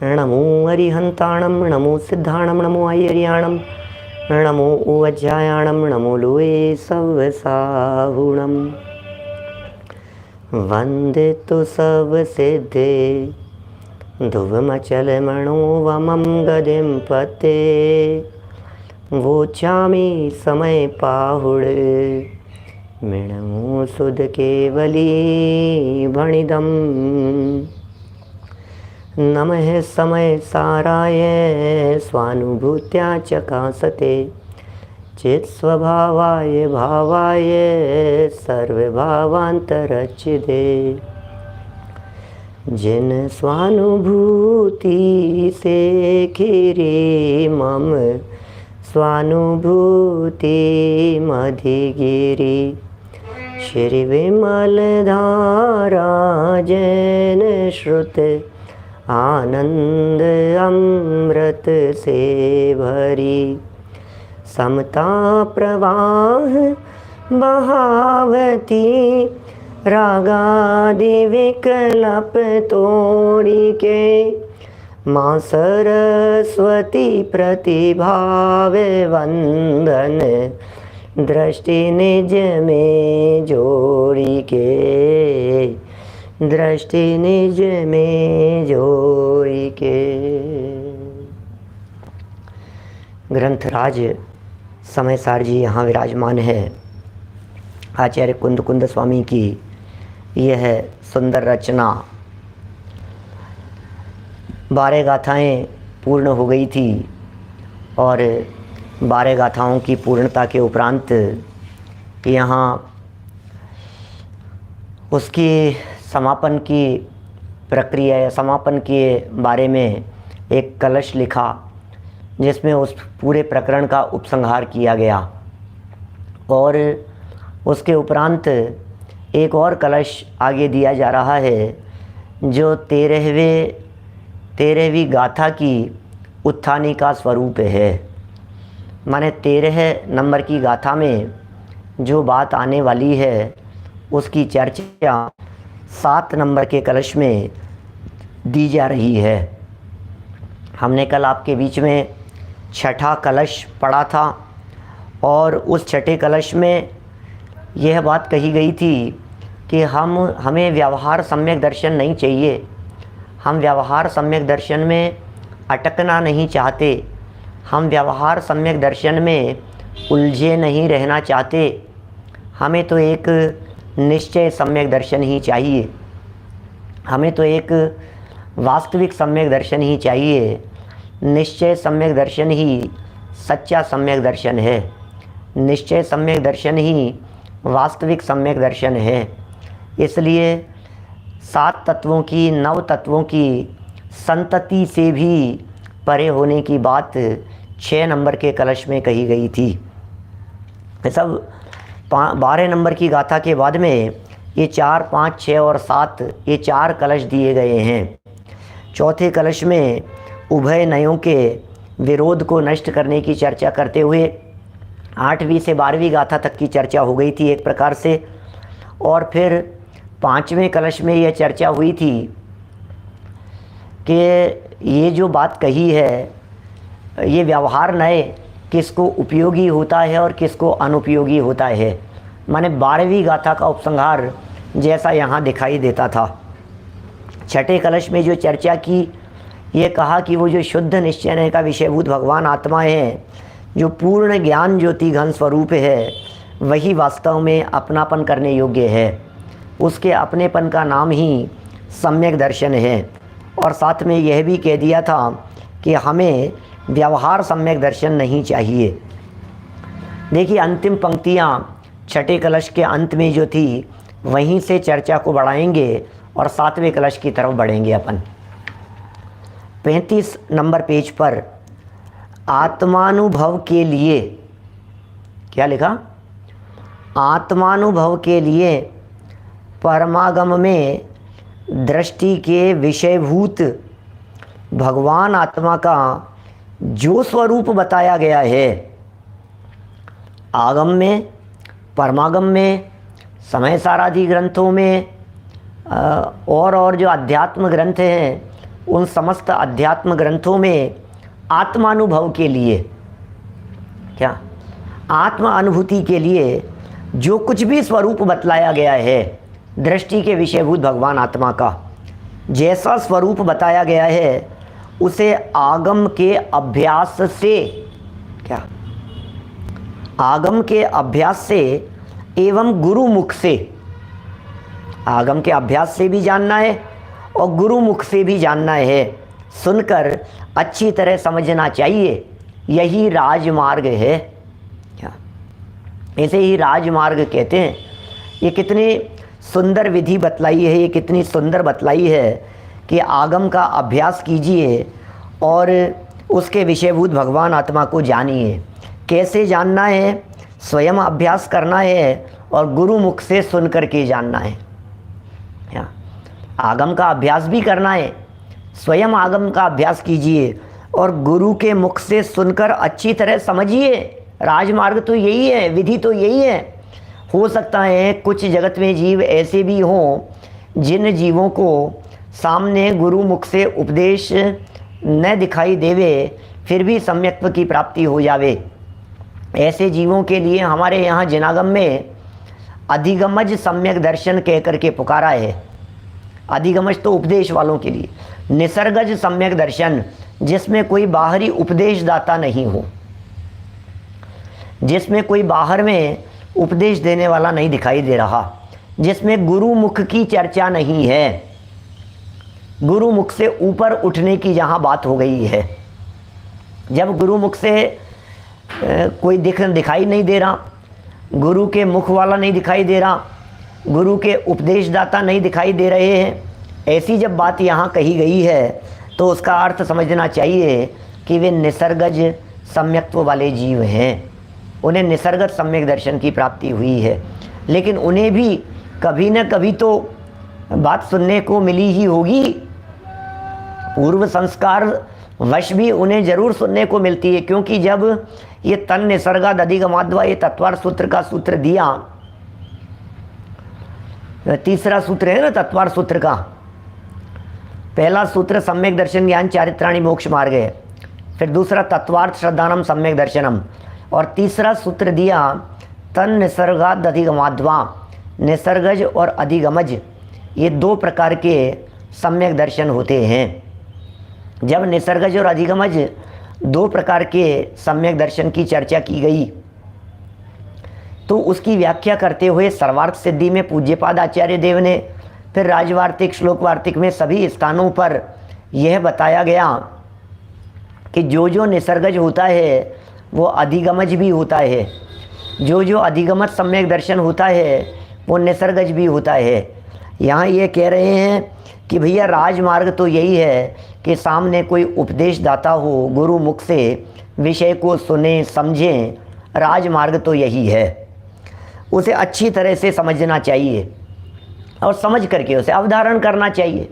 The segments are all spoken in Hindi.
नमो अरिहंताणं नमो सिद्धाणं नमो आयर्याणं नमो उवज्जायाणं नमो लोये सवसाहुणम् वंदे तो सब सिद्धे ध्रुवमचल मणोवमं गदिं पते वोचामि समय पाहुड़ मृणमो सुध केवली भणिदम् नमः समय साराय स्वानुभूत्या चकासते चित् स्वभावाय भावाय सर्वभावांतरचिदे जिन स्वानुभूति से खीरी मम स्वानुभूति मधिगिरी श्री विमल धारा जैन श्रुत आनंद अमृत से भरी समता प्रवाह बहावती रागादि विकल्प तोड़ी के माँ सरस्वती प्रतिभाव वंदन दृष्टि निज में जोड़ी के दृष्टि निज में जोड़ी के। ग्रंथराज समयसार जी यहाँ विराजमान है। आचार्य कुंद कुंद स्वामी की यह सुंदर रचना 12 गाथाएं पूर्ण हो गई थी और 12 गाथाओं की पूर्णता के उपरांत यहाँ उसकी समापन की प्रक्रिया या समापन के बारे में एक कलश लिखा जिसमें उस पूरे प्रकरण का उपसंहार किया गया और उसके उपरांत एक और कलश आगे दिया जा रहा है जो 13वीं गाथा की उत्थानी का स्वरूप है। माने 13 नंबर की गाथा में जो बात आने वाली है उसकी चर्चा 7 नंबर के कलश में दी जा रही है। हमने कल आपके बीच में छठा कलश पढ़ा था और उस छठे कलश में यह बात कही गई थी कि हमें व्यवहार सम्यक दर्शन नहीं चाहिए। हम व्यवहार सम्यक दर्शन में अटकना नहीं चाहते। हम व्यवहार सम्यक दर्शन में उलझे नहीं रहना चाहते। हमें तो एक निश्चय सम्यक दर्शन ही चाहिए। हमें तो एक वास्तविक सम्यक दर्शन ही चाहिए। निश्चय सम्यक दर्शन ही सच्चा सम्यक दर्शन है। निश्चय सम्यक दर्शन ही वास्तविक सम्यक दर्शन है। इसलिए 7 तत्वों की 9 तत्वों की संतति से भी परे होने की बात 6 नंबर के कलश में कही गई थी। सब 12 नंबर की गाथा के बाद में ये 4, 5, 6 और 7 ये 4 कलश दिए गए हैं। चौथे कलश में उभय नयों के विरोध को नष्ट करने की चर्चा करते हुए 8वीं से 12वीं गाथा तक की चर्चा हो गई थी एक प्रकार से। और फिर 5वें कलश में यह चर्चा हुई थी कि ये जो बात कही है ये व्यवहार नए किसको उपयोगी होता है और किसको अनुपयोगी होता है। माने 12वीं गाथा का उपसंहार जैसा यहाँ दिखाई देता था। छठे कलश में जो चर्चा की ये कहा कि वो जो शुद्ध निश्चय का विषयभूत भगवान आत्मा है, जो पूर्ण ज्ञान ज्योति घन स्वरूप है, वही वास्तव में अपनापन करने योग्य है। उसके अपनेपन का नाम ही सम्यक दर्शन है। और साथ में यह भी कह दिया था कि हमें व्यवहार सम्यक दर्शन नहीं चाहिए। देखिए अंतिम पंक्तियाँ छठे कलश के अंत में जो थी वहीं से चर्चा को बढ़ाएंगे और 7वें कलश की तरफ बढ़ेंगे अपन। 35 नंबर पेज पर आत्मानुभव के लिए क्या लिखा? आत्मानुभव के लिए परमागम में दृष्टि के विषयभूत भगवान आत्मा का जो स्वरूप बताया गया है, आगम में, परमागम में, समय सारादि ग्रंथों में और जो अध्यात्म ग्रंथ हैं उन समस्त अध्यात्म ग्रंथों में आत्मानुभव के लिए, क्या आत्म अनुभूति के लिए जो कुछ भी स्वरूप बतलाया गया है, दृष्टि के विषयभूत भगवान आत्मा का जैसा स्वरूप बताया गया है, उसे आगम के अभ्यास से, क्या आगम के अभ्यास से एवं गुरु मुख से, आगम के अभ्यास से भी जानना है और गुरु मुख से भी जानना है, सुनकर अच्छी तरह समझना चाहिए। यही राजमार्ग है। क्या इसे ही राजमार्ग कहते हैं। ये कितनी सुंदर विधि बतलाई है, ये कितनी सुंदर बतलाई है कि आगम का अभ्यास कीजिए और उसके विषयभूत भगवान आत्मा को जानिए। कैसे जानना है? स्वयं अभ्यास करना है और गुरु मुख से सुन करके जानना है। क्या आगम का अभ्यास भी करना है, स्वयं आगम का अभ्यास कीजिए और गुरु के मुख से सुनकर अच्छी तरह समझिए। राजमार्ग तो यही है, विधि तो यही है। हो सकता है कुछ जगत में जीव ऐसे भी हों जिन जीवों को सामने गुरु मुख से उपदेश न दिखाई देवे, फिर भी सम्यक्त्व की प्राप्ति हो जावे। ऐसे जीवों के लिए हमारे यहाँ जिनागम में अधिगमज सम्यक दर्शन कह करके पुकारा है। अधिगमज तो उपदेश वालों के लिए, निसर्गज सम्यक दर्शन जिसमें कोई बाहरी उपदेश दाता नहीं हो, जिसमें कोई बाहर में उपदेश देने वाला नहीं दिखाई दे रहा, जिसमें गुरु मुख की चर्चा नहीं है, गुरु मुख से ऊपर उठने की जहाँ बात हो गई है। जब गुरु मुख से कोई दिखाई नहीं दे रहा, गुरु के मुख वाला नहीं दिखाई दे रहा, गुरु के उपदेशदाता नहीं दिखाई दे रहे हैं, ऐसी जब बात यहाँ कही गई है तो उसका अर्थ समझना चाहिए कि वे निसर्गज सम्यक्त्व वाले जीव हैं। उन्हें निसर्गत सम्यक दर्शन की प्राप्ति हुई है, लेकिन उन्हें भी कभी न कभी तो बात सुनने को मिली ही होगी। पूर्व संस्कार वश भी उन्हें जरूर सुनने को मिलती है, क्योंकि जब ये तन निसर्गाद अधिगमाद्वा ये तत्वार सूत्र का सूत्र दिया, तीसरा सूत्र है ना तत्वार सूत्र का, पहला सूत्र सम्यक दर्शन ज्ञान चारित्राणी मोक्ष मार्ग है, फिर दूसरा तत्वार्थ श्रद्धानम सम्यक दर्शनम, और तीसरा सूत्र दिया तन निसर्गाद अधिगमाद्वा। निसर्गज और अधिगमज ये दो प्रकार के सम्यक दर्शन होते हैं। जब निसर्गज और अधिगमज दो प्रकार के सम्यक दर्शन की चर्चा की गई तो उसकी व्याख्या करते हुए सर्वार्थ सिद्धि में पूज्यपाद आचार्य देव ने, फिर राजवार्तिक श्लोक वार्तिक में सभी स्थानों पर यह बताया गया कि जो जो निसर्गज होता है वो अधिगमज भी होता है, जो जो अधिगमज सम्यक दर्शन होता है वो निसर्गज भी होता है। यहाँ ये कह रहे हैं कि भैया राजमार्ग तो यही है कि सामने कोई उपदेश दाता हो, गुरु मुख से विषय को सुने समझें। राजमार्ग तो यही है, उसे अच्छी तरह से समझना चाहिए और समझ करके उसे अवधारण करना चाहिए।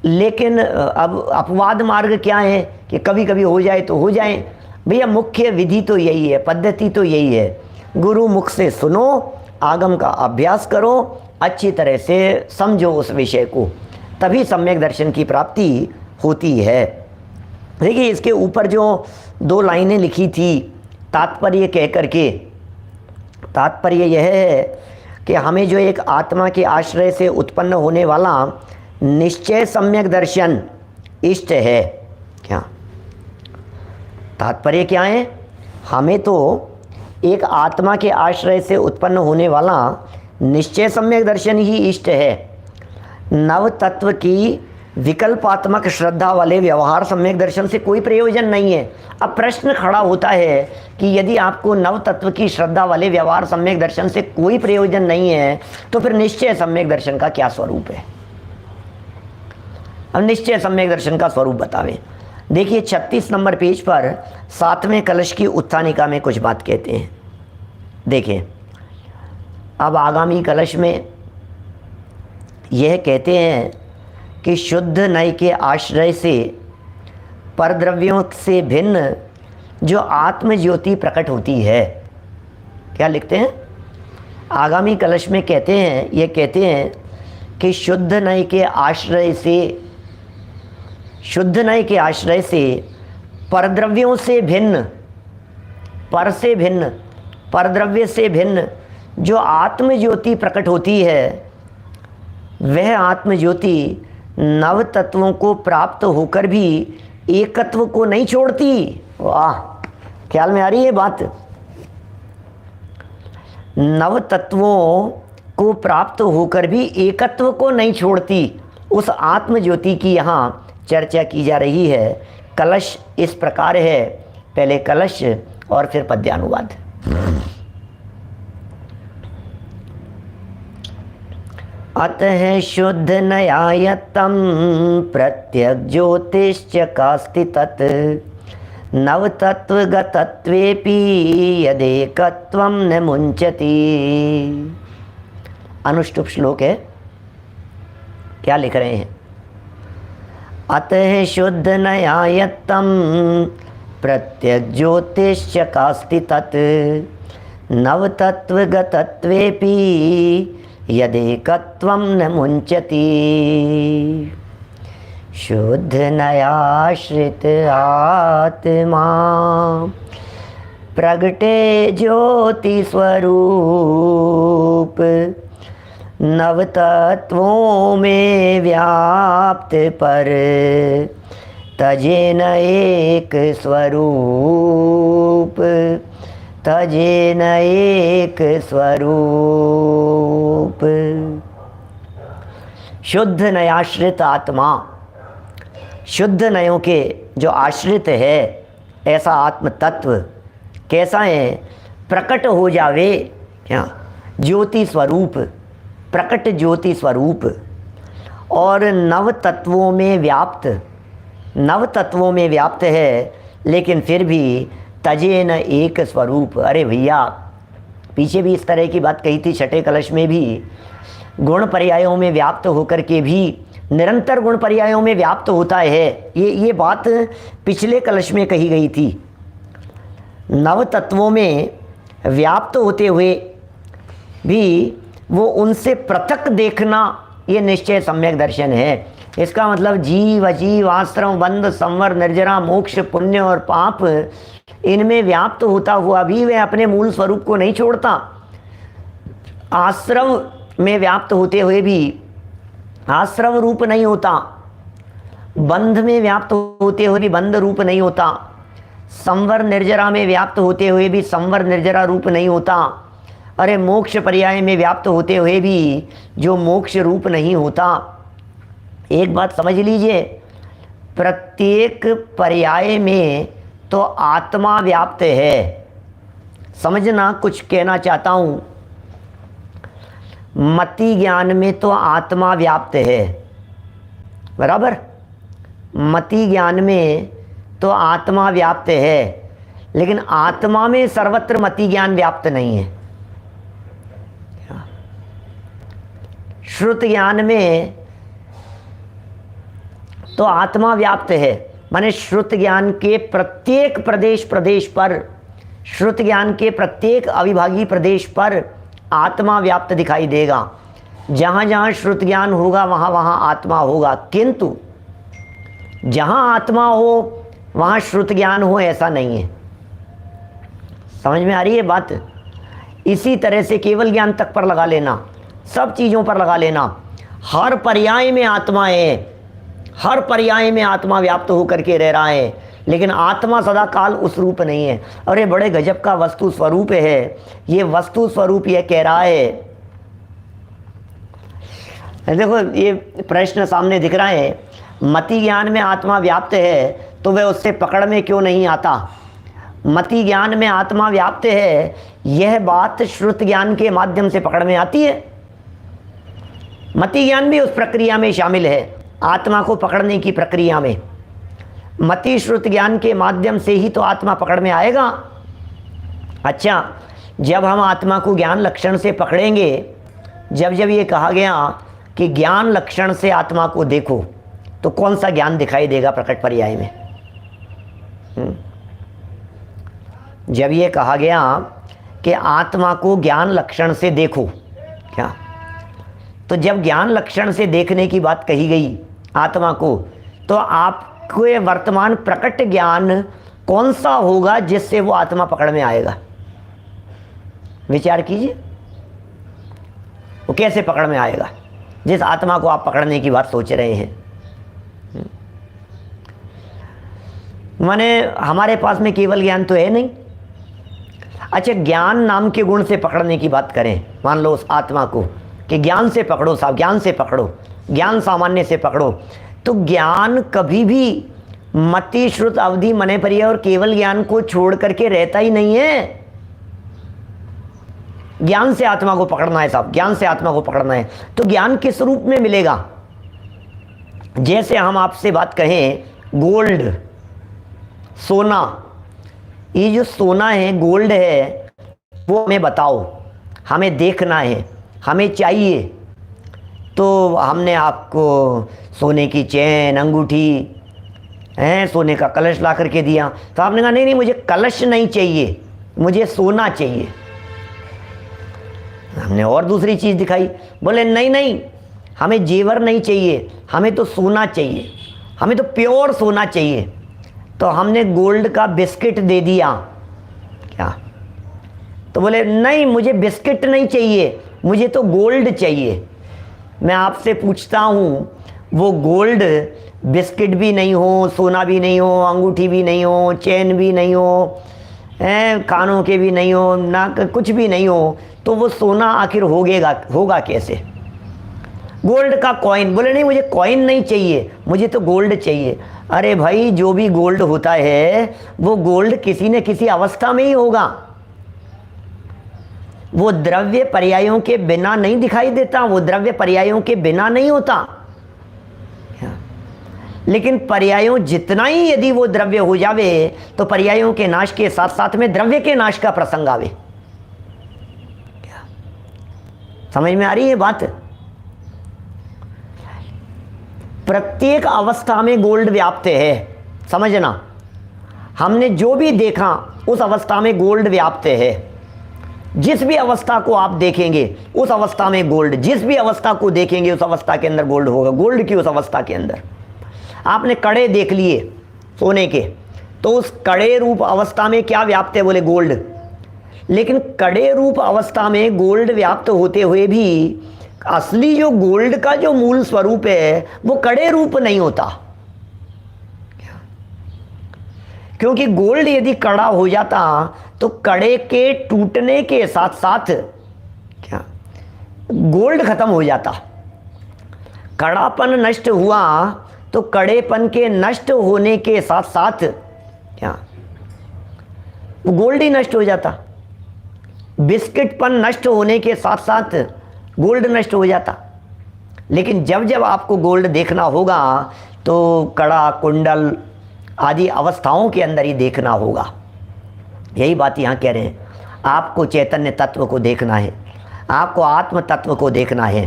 लेकिन अब अपवाद मार्ग क्या है कि कभी कभी हो जाए तो हो जाए। भैया मुख्य विधि तो यही है, पद्धति तो यही है, गुरु मुख से सुनो, आगम का अभ्यास करो, अच्छी तरह से समझो उस विषय को, तभी सम्यक दर्शन की प्राप्ति होती है। देखिए इसके ऊपर जो दो लाइनें लिखी थी तात्पर्य कह करके, तात्पर्य यह है कि हमें जो एक आत्मा के आश्रय से उत्पन्न होने वाला निश्चय सम्यक दर्शन इष्ट है। क्या तात्पर्य क्या है? हमें तो एक आत्मा के आश्रय से उत्पन्न होने वाला निश्चय सम्यक दर्शन ही इष्ट है। नव तत्व की विकल्पात्मक श्रद्धा वाले व्यवहार सम्यक दर्शन से कोई प्रयोजन नहीं है। अब प्रश्न खड़ा होता है कि यदि आपको नव तत्व की श्रद्धा वाले व्यवहार सम्यक दर्शन से कोई प्रयोजन नहीं है तो फिर निश्चय सम्यक दर्शन का क्या स्वरूप है? अब निश्चय सम्यक दर्शन का स्वरूप बतावें। देखिए 36 नंबर पेज पर 7वें कलश की उत्थानिका में कुछ बात कहते हैं। देखिए अब आगामी कलश में यह कहते हैं कि शुद्ध नय के आश्रय से परद्रव्यों से भिन्न जो आत्म ज्योति प्रकट होती है। क्या लिखते हैं? आगामी कलश में कहते हैं, ये कहते हैं कि शुद्ध नय के आश्रय से शुद्ध नय के आश्रय से परद्रव्यों से भिन्न, पर से भिन्न, परद्रव्य से भिन्न जो आत्मज्योति प्रकट होती है, वह आत्मज्योति नव तत्वों को प्राप्त होकर भी एकत्व को नहीं छोड़ती। वाह, ख्याल में आ रही है बात। नव तत्वों को प्राप्त होकर भी एकत्व को नहीं छोड़ती, उस आत्मज्योति की यहाँ चर्चा की जा रही है। कलश इस प्रकार है, पहले कलश और फिर पद्यानुवाद। अतः शुद्ध नयायतम प्रत्यग ज्योतिश्च कास्ति तत् नवतत्वगतत्वेपि यदेकत्वं न मुंचति। अनुष्टुप श्लोक है, क्या लिख रहे हैं? अतः शुद्ध नयायतम प्रत्यग ज्योतिश्च कास्ति तत् नवतत्वगतत्वेपि यदेकत्वं न मुंचति। शुद्ध नयाश्रित आत्मा प्रगटे ज्योति स्वरूप नवतत्वों में व्याप्त पर तजे न एक स्वरूप, तजे न एक स्वरूप। शुद्ध नयाश्रित आत्मा, शुद्ध नयों के जो आश्रित है ऐसा आत्म तत्व कैसा है? प्रकट हो जावे, क्या? ज्योति स्वरूप, प्रकट ज्योति स्वरूप और नव तत्वों में व्याप्त, नव तत्वों में व्याप्त है, लेकिन फिर भी तजे न एक स्वरूप। अरे भैया, पीछे भी इस तरह की बात कही थी, छठे कलश में भी गुण पर्यायों में व्याप्त होकर के भी निरंतर गुण पर्यायों में व्याप्त होता है। ये बात पिछले कलश में कही गई थी। नव तत्वों में व्याप्त होते हुए भी वो उनसे पृथक देखना, ये निश्चय सम्यक दर्शन है। इसका मतलब जीव अजीव, आश्रम बंध, संवर, निर्जरा, मोक्ष, पुण्य और पाप, इनमें व्याप्त होता हुआ भी वह अपने मूल स्वरूप को नहीं छोड़ता। आश्रम में व्याप्त होते हुए भी आश्रम रूप नहीं होता, बंध में व्याप्त होते हुए भी बंध रूप नहीं होता, संवर निर्जरा में व्याप्त होते हुए भी संवर निर्जरा रूप नहीं होता। अरे मोक्ष पर्याय में व्याप्त होते हुए भी जो मोक्ष रूप नहीं होता। एक बात समझ लीजिए, प्रत्येक पर्याय में तो आत्मा व्याप्त है। समझना, कुछ कहना चाहता हूँ। मति ज्ञान में तो आत्मा व्याप्त है, बराबर? मति ज्ञान में तो आत्मा व्याप्त है, लेकिन आत्मा में सर्वत्र मति ज्ञान व्याप्त नहीं है। श्रुत ज्ञान में तो आत्मा व्याप्त है, माने श्रुत ज्ञान के प्रत्येक प्रदेश पर, श्रुत ज्ञान के प्रत्येक अविभागी प्रदेश पर आत्मा व्याप्त दिखाई देगा। जहाँ जहाँ श्रुत ज्ञान होगा वहाँ वहाँ आत्मा होगा, किंतु जहाँ आत्मा हो वहाँ श्रुत ज्ञान हो ऐसा नहीं है। समझ में आ रही है बात? इसी तरह से केवल ज्ञान तक पर लगा लेना, सब चीज़ों पर लगा लेना। हर पर्याय में आत्मा है, हर पर्याय में आत्मा व्याप्त होकर के रह रहा है, लेकिन आत्मा सदा काल उस रूप नहीं है। अरे बड़े गजब का वस्तु स्वरूप है। ये वस्तु स्वरूप ये कह रहा है, देखो ये प्रश्न सामने दिख रहा है, मति ज्ञान में आत्मा व्याप्त है तो वह उससे पकड़ में क्यों नहीं आता? मति ज्ञान में आत्मा व्याप्त है, यह बात श्रुत ज्ञान के माध्यम से पकड़ में आती है। मति ज्ञान भी उस प्रक्रिया में शामिल है, आत्मा को पकड़ने की प्रक्रिया में। मति श्रुत ज्ञान के माध्यम से ही तो आत्मा पकड़ में आएगा। अच्छा, जब हम आत्मा को ज्ञान लक्षण से पकड़ेंगे, जब ये कहा गया कि ज्ञान लक्षण से आत्मा को देखो, तो कौन सा ज्ञान दिखाई देगा प्रकट पर्याय में? जब ये कहा गया कि आत्मा को ज्ञान लक्षण से देखो, क्या? तो जब ज्ञान लक्षण से देखने की बात कही गई आत्मा को, तो आप कोई वर्तमान प्रकट ज्ञान कौन सा होगा जिससे वो आत्मा पकड़ में आएगा? विचार कीजिए, वो कैसे पकड़ में आएगा जिस आत्मा को आप पकड़ने की बात सोच रहे हैं? माने हमारे पास में केवल ज्ञान तो है नहीं। अच्छा, ज्ञान नाम के गुण से पकड़ने की बात करें, मान लो उस आत्मा को कि ज्ञान से पकड़ो साहब, ज्ञान से पकड़ो, ज्ञान सामान्य से पकड़ो, तो ज्ञान कभी भी मति श्रुत अवधि मने परिय और केवल ज्ञान को छोड़ करके रहता ही नहीं है। ज्ञान से आत्मा को पकड़ना है साहब, ज्ञान से आत्मा को पकड़ना है। तो ज्ञान किस रूप में मिलेगा? जैसे हम आपसे बात कहें गोल्ड, सोना, ये जो सोना है, गोल्ड है, वो हमें बताओ, हमें देखना है, हमें चाहिए। तो हमने आपको सोने की चैन, अंगूठी है, सोने का कलश ला करके दिया, तो आपने कहा नहीं नहीं मुझे कलश नहीं चाहिए, मुझे सोना चाहिए। हमने और दूसरी चीज़ दिखाई, बोले नहीं नहीं हमें जेवर नहीं चाहिए, हमें तो सोना चाहिए, हमें तो प्योर सोना चाहिए। तो हमने गोल्ड का बिस्किट दे दिया क्या? तो बोले नहीं मुझे बिस्किट नहीं चाहिए, मुझे तो गोल्ड चाहिए। मैं आपसे पूछता हूँ, वो गोल्ड बिस्किट भी नहीं हो, सोना भी नहीं हो, अंगूठी भी नहीं हो, चैन भी नहीं हो, कानों के भी नहीं हो, ना कुछ भी नहीं हो, तो वो सोना आखिर होगा कैसे? गोल्ड का कॉइन, बोले नहीं मुझे कॉइन नहीं चाहिए, मुझे तो गोल्ड चाहिए। अरे भाई, जो भी गोल्ड होता है वो गोल्ड किसी न किसी अवस्था में ही होगा, वो द्रव्य पर्यायों के बिना नहीं दिखाई देता, वो द्रव्य पर्यायों के बिना नहीं होता। लेकिन पर्यायों जितना ही यदि वो द्रव्य हो जावे तो पर्यायों के नाश के साथ साथ में द्रव्य के नाश का प्रसंग आवे। क्या समझ में आ रही है बात? प्रत्येक अवस्था में गोल्ड व्याप्त है, समझना। हमने जो भी देखा उस अवस्था में गोल्ड व्याप्त है। जिस भी अवस्था को आप देखेंगे उस अवस्था में गोल्ड, जिस भी अवस्था को देखेंगे उस अवस्था के अंदर गोल्ड होगा। गोल्ड की उस अवस्था के अंदर आपने कड़े देख लिए सोने के, तो उस कड़े रूप अवस्था में क्या व्याप्त है? बोले गोल्ड। लेकिन कड़े रूप अवस्था में गोल्ड व्याप्त होते हुए भी असली जो गोल्ड का जो मूल स्वरूप है वो कड़े रूप नहीं होता। क्योंकि गोल्ड यदि कड़ा हो जाता तो कड़े के टूटने के साथ साथ क्या गोल्ड खत्म हो जाता। कड़ापन नष्ट हुआ तो कड़ेपन के नष्ट होने के साथ साथ क्या गोल्ड ही नष्ट हो जाता। बिस्किटपन नष्ट होने के साथ साथ गोल्ड नष्ट हो जाता। लेकिन जब जब आपको गोल्ड देखना होगा तो कड़ा, कुंडल आदि अवस्थाओं के अंदर ही देखना होगा। यही बात यहाँ कह रहे हैं। आपको चैतन्य तत्व को देखना है, आपको आत्म तत्व को देखना है।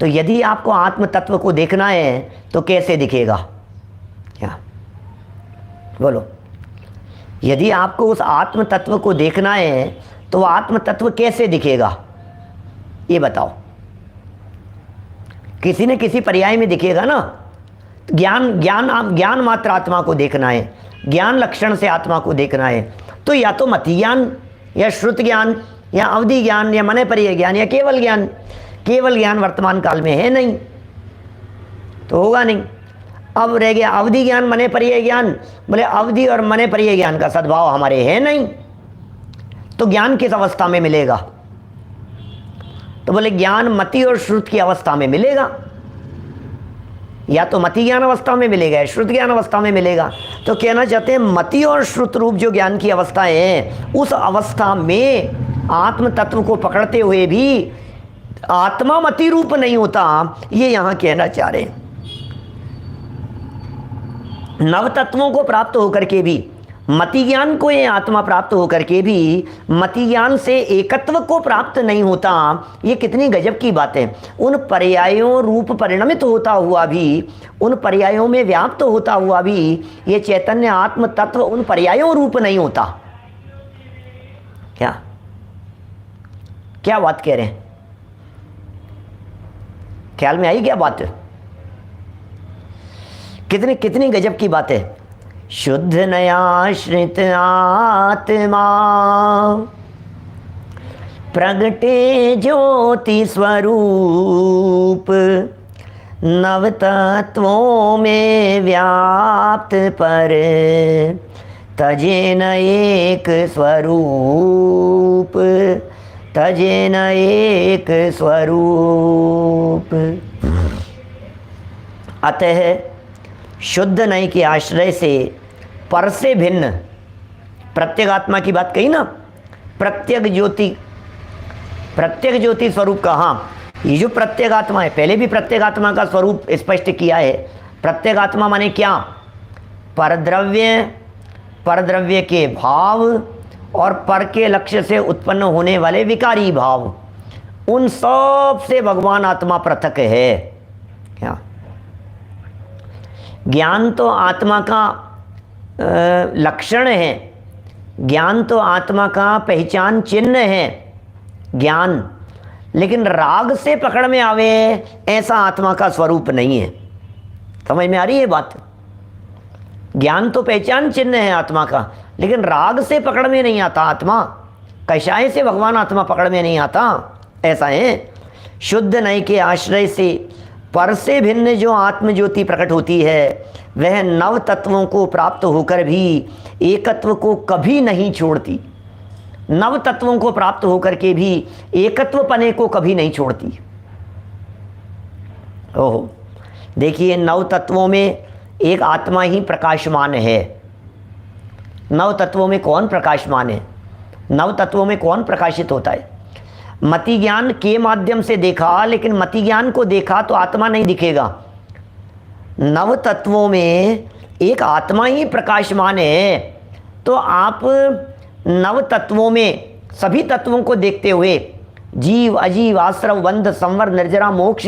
तो यदि आपको आत्म तत्व को देखना है तो कैसे दिखेगा? क्या बोलो? यदि आपको उस आत्म तत्व को देखना है तो आत्म तत्व कैसे दिखेगा ये बताओ। किसी न किसी पर्याय में दिखेगा ना। ज्ञान मात्र आत्मा को देखना है, ज्ञान लक्षण से आत्मा को देखना है। तो या तो मति ज्ञान या श्रुत ज्ञान या अवधि ज्ञान या मने परिय ज्ञान या केवल ज्ञान। केवल ज्ञान वर्तमान काल में है नहीं तो होगा नहीं। अब रह गया अवधि ज्ञान, मने परिय ज्ञान। बोले अवधि और मने परिय ज्ञान का सद्भाव हमारे है नहीं, तो ज्ञान किस अवस्था में मिलेगा? तो बोले ज्ञान मति और श्रुत की अवस्था में मिलेगा। या तो मति ज्ञान अवस्था में मिलेगा या श्रुत ज्ञान अवस्था में मिलेगा। तो कहना चाहते हैं मति और श्रुत रूप जो ज्ञान की अवस्था है उस अवस्था में आत्म तत्व को पकड़ते हुए भी आत्मा मति रूप नहीं होता, ये यहां कहना चाह रहे हैं। नव तत्वों को प्राप्त होकर के भी, मति ज्ञान को ये आत्मा प्राप्त होकर के भी मति ज्ञान से एकत्व को प्राप्त नहीं होता। ये कितनी गजब की बात है। उन पर्यायों रूप परिणमित होता हुआ भी, उन पर्यायों में व्याप्त होता हुआ भी ये चैतन्य आत्म तत्व उन पर्यायों रूप नहीं होता। क्या क्या बात कह रहे हैं? ख्याल में आई क्या बात? कितनी कितनी गजब की बात है। शुद्ध नयाश्रित आत्मा प्रगटे ज्योति स्वरूप, नव तत्वों में व्याप्त पर तजे न एक स्वरूप, तजे न एक स्वरूप। अतः शुद्ध नय के आश्रय से पर से भिन्न प्रत्येगात्मा की बात कही ना, प्रत्येक ज्योति स्वरूप का। हाँ, ये जो प्रत्येगात्मा है, पहले भी प्रत्येगात्मा का स्वरूप स्पष्ट किया है। प्रत्येगात्मा माने क्या? परद्रव्य के भाव और पर के लक्ष्य से उत्पन्न होने वाले विकारी भाव, उन सब से भगवान आत्मा पृथक है। क्या? ज्ञान तो आत्मा का लक्षण है, ज्ञान तो आत्मा का पहचान चिन्ह है ज्ञान, लेकिन राग से पकड़ में आवे ऐसा आत्मा का स्वरूप नहीं है। समझ में आ रही है बात? ज्ञान तो पहचान चिन्ह है आत्मा का, लेकिन राग से पकड़ में नहीं आता आत्मा। कषाय से भगवान आत्मा पकड़ में नहीं आता, ऐसा है। शुद्ध नय के आश्रय से पर से भिन्न जो आत्म ज्योति प्रकट होती है, वह नव तत्वों को प्राप्त होकर भी एकत्व को कभी नहीं छोड़ती। नव तत्वों को प्राप्त होकर के भी एकत्व पने को कभी नहीं छोड़ती। ओहो, देखिए, नव तत्वों में एक आत्मा ही प्रकाशमान है। नव तत्वों में कौन प्रकाशमान है? नव तत्वों में कौन प्रकाशित होता है? मति ज्ञान के माध्यम से देखा, लेकिन मति ज्ञान को देखा तो आत्मा नहीं दिखेगा। नव तत्वों में एक आत्मा ही प्रकाशमान है। तो आप नव तत्वों में सभी तत्वों को देखते हुए, जीव अजीव आश्रव बंध संवर निर्जरा मोक्ष,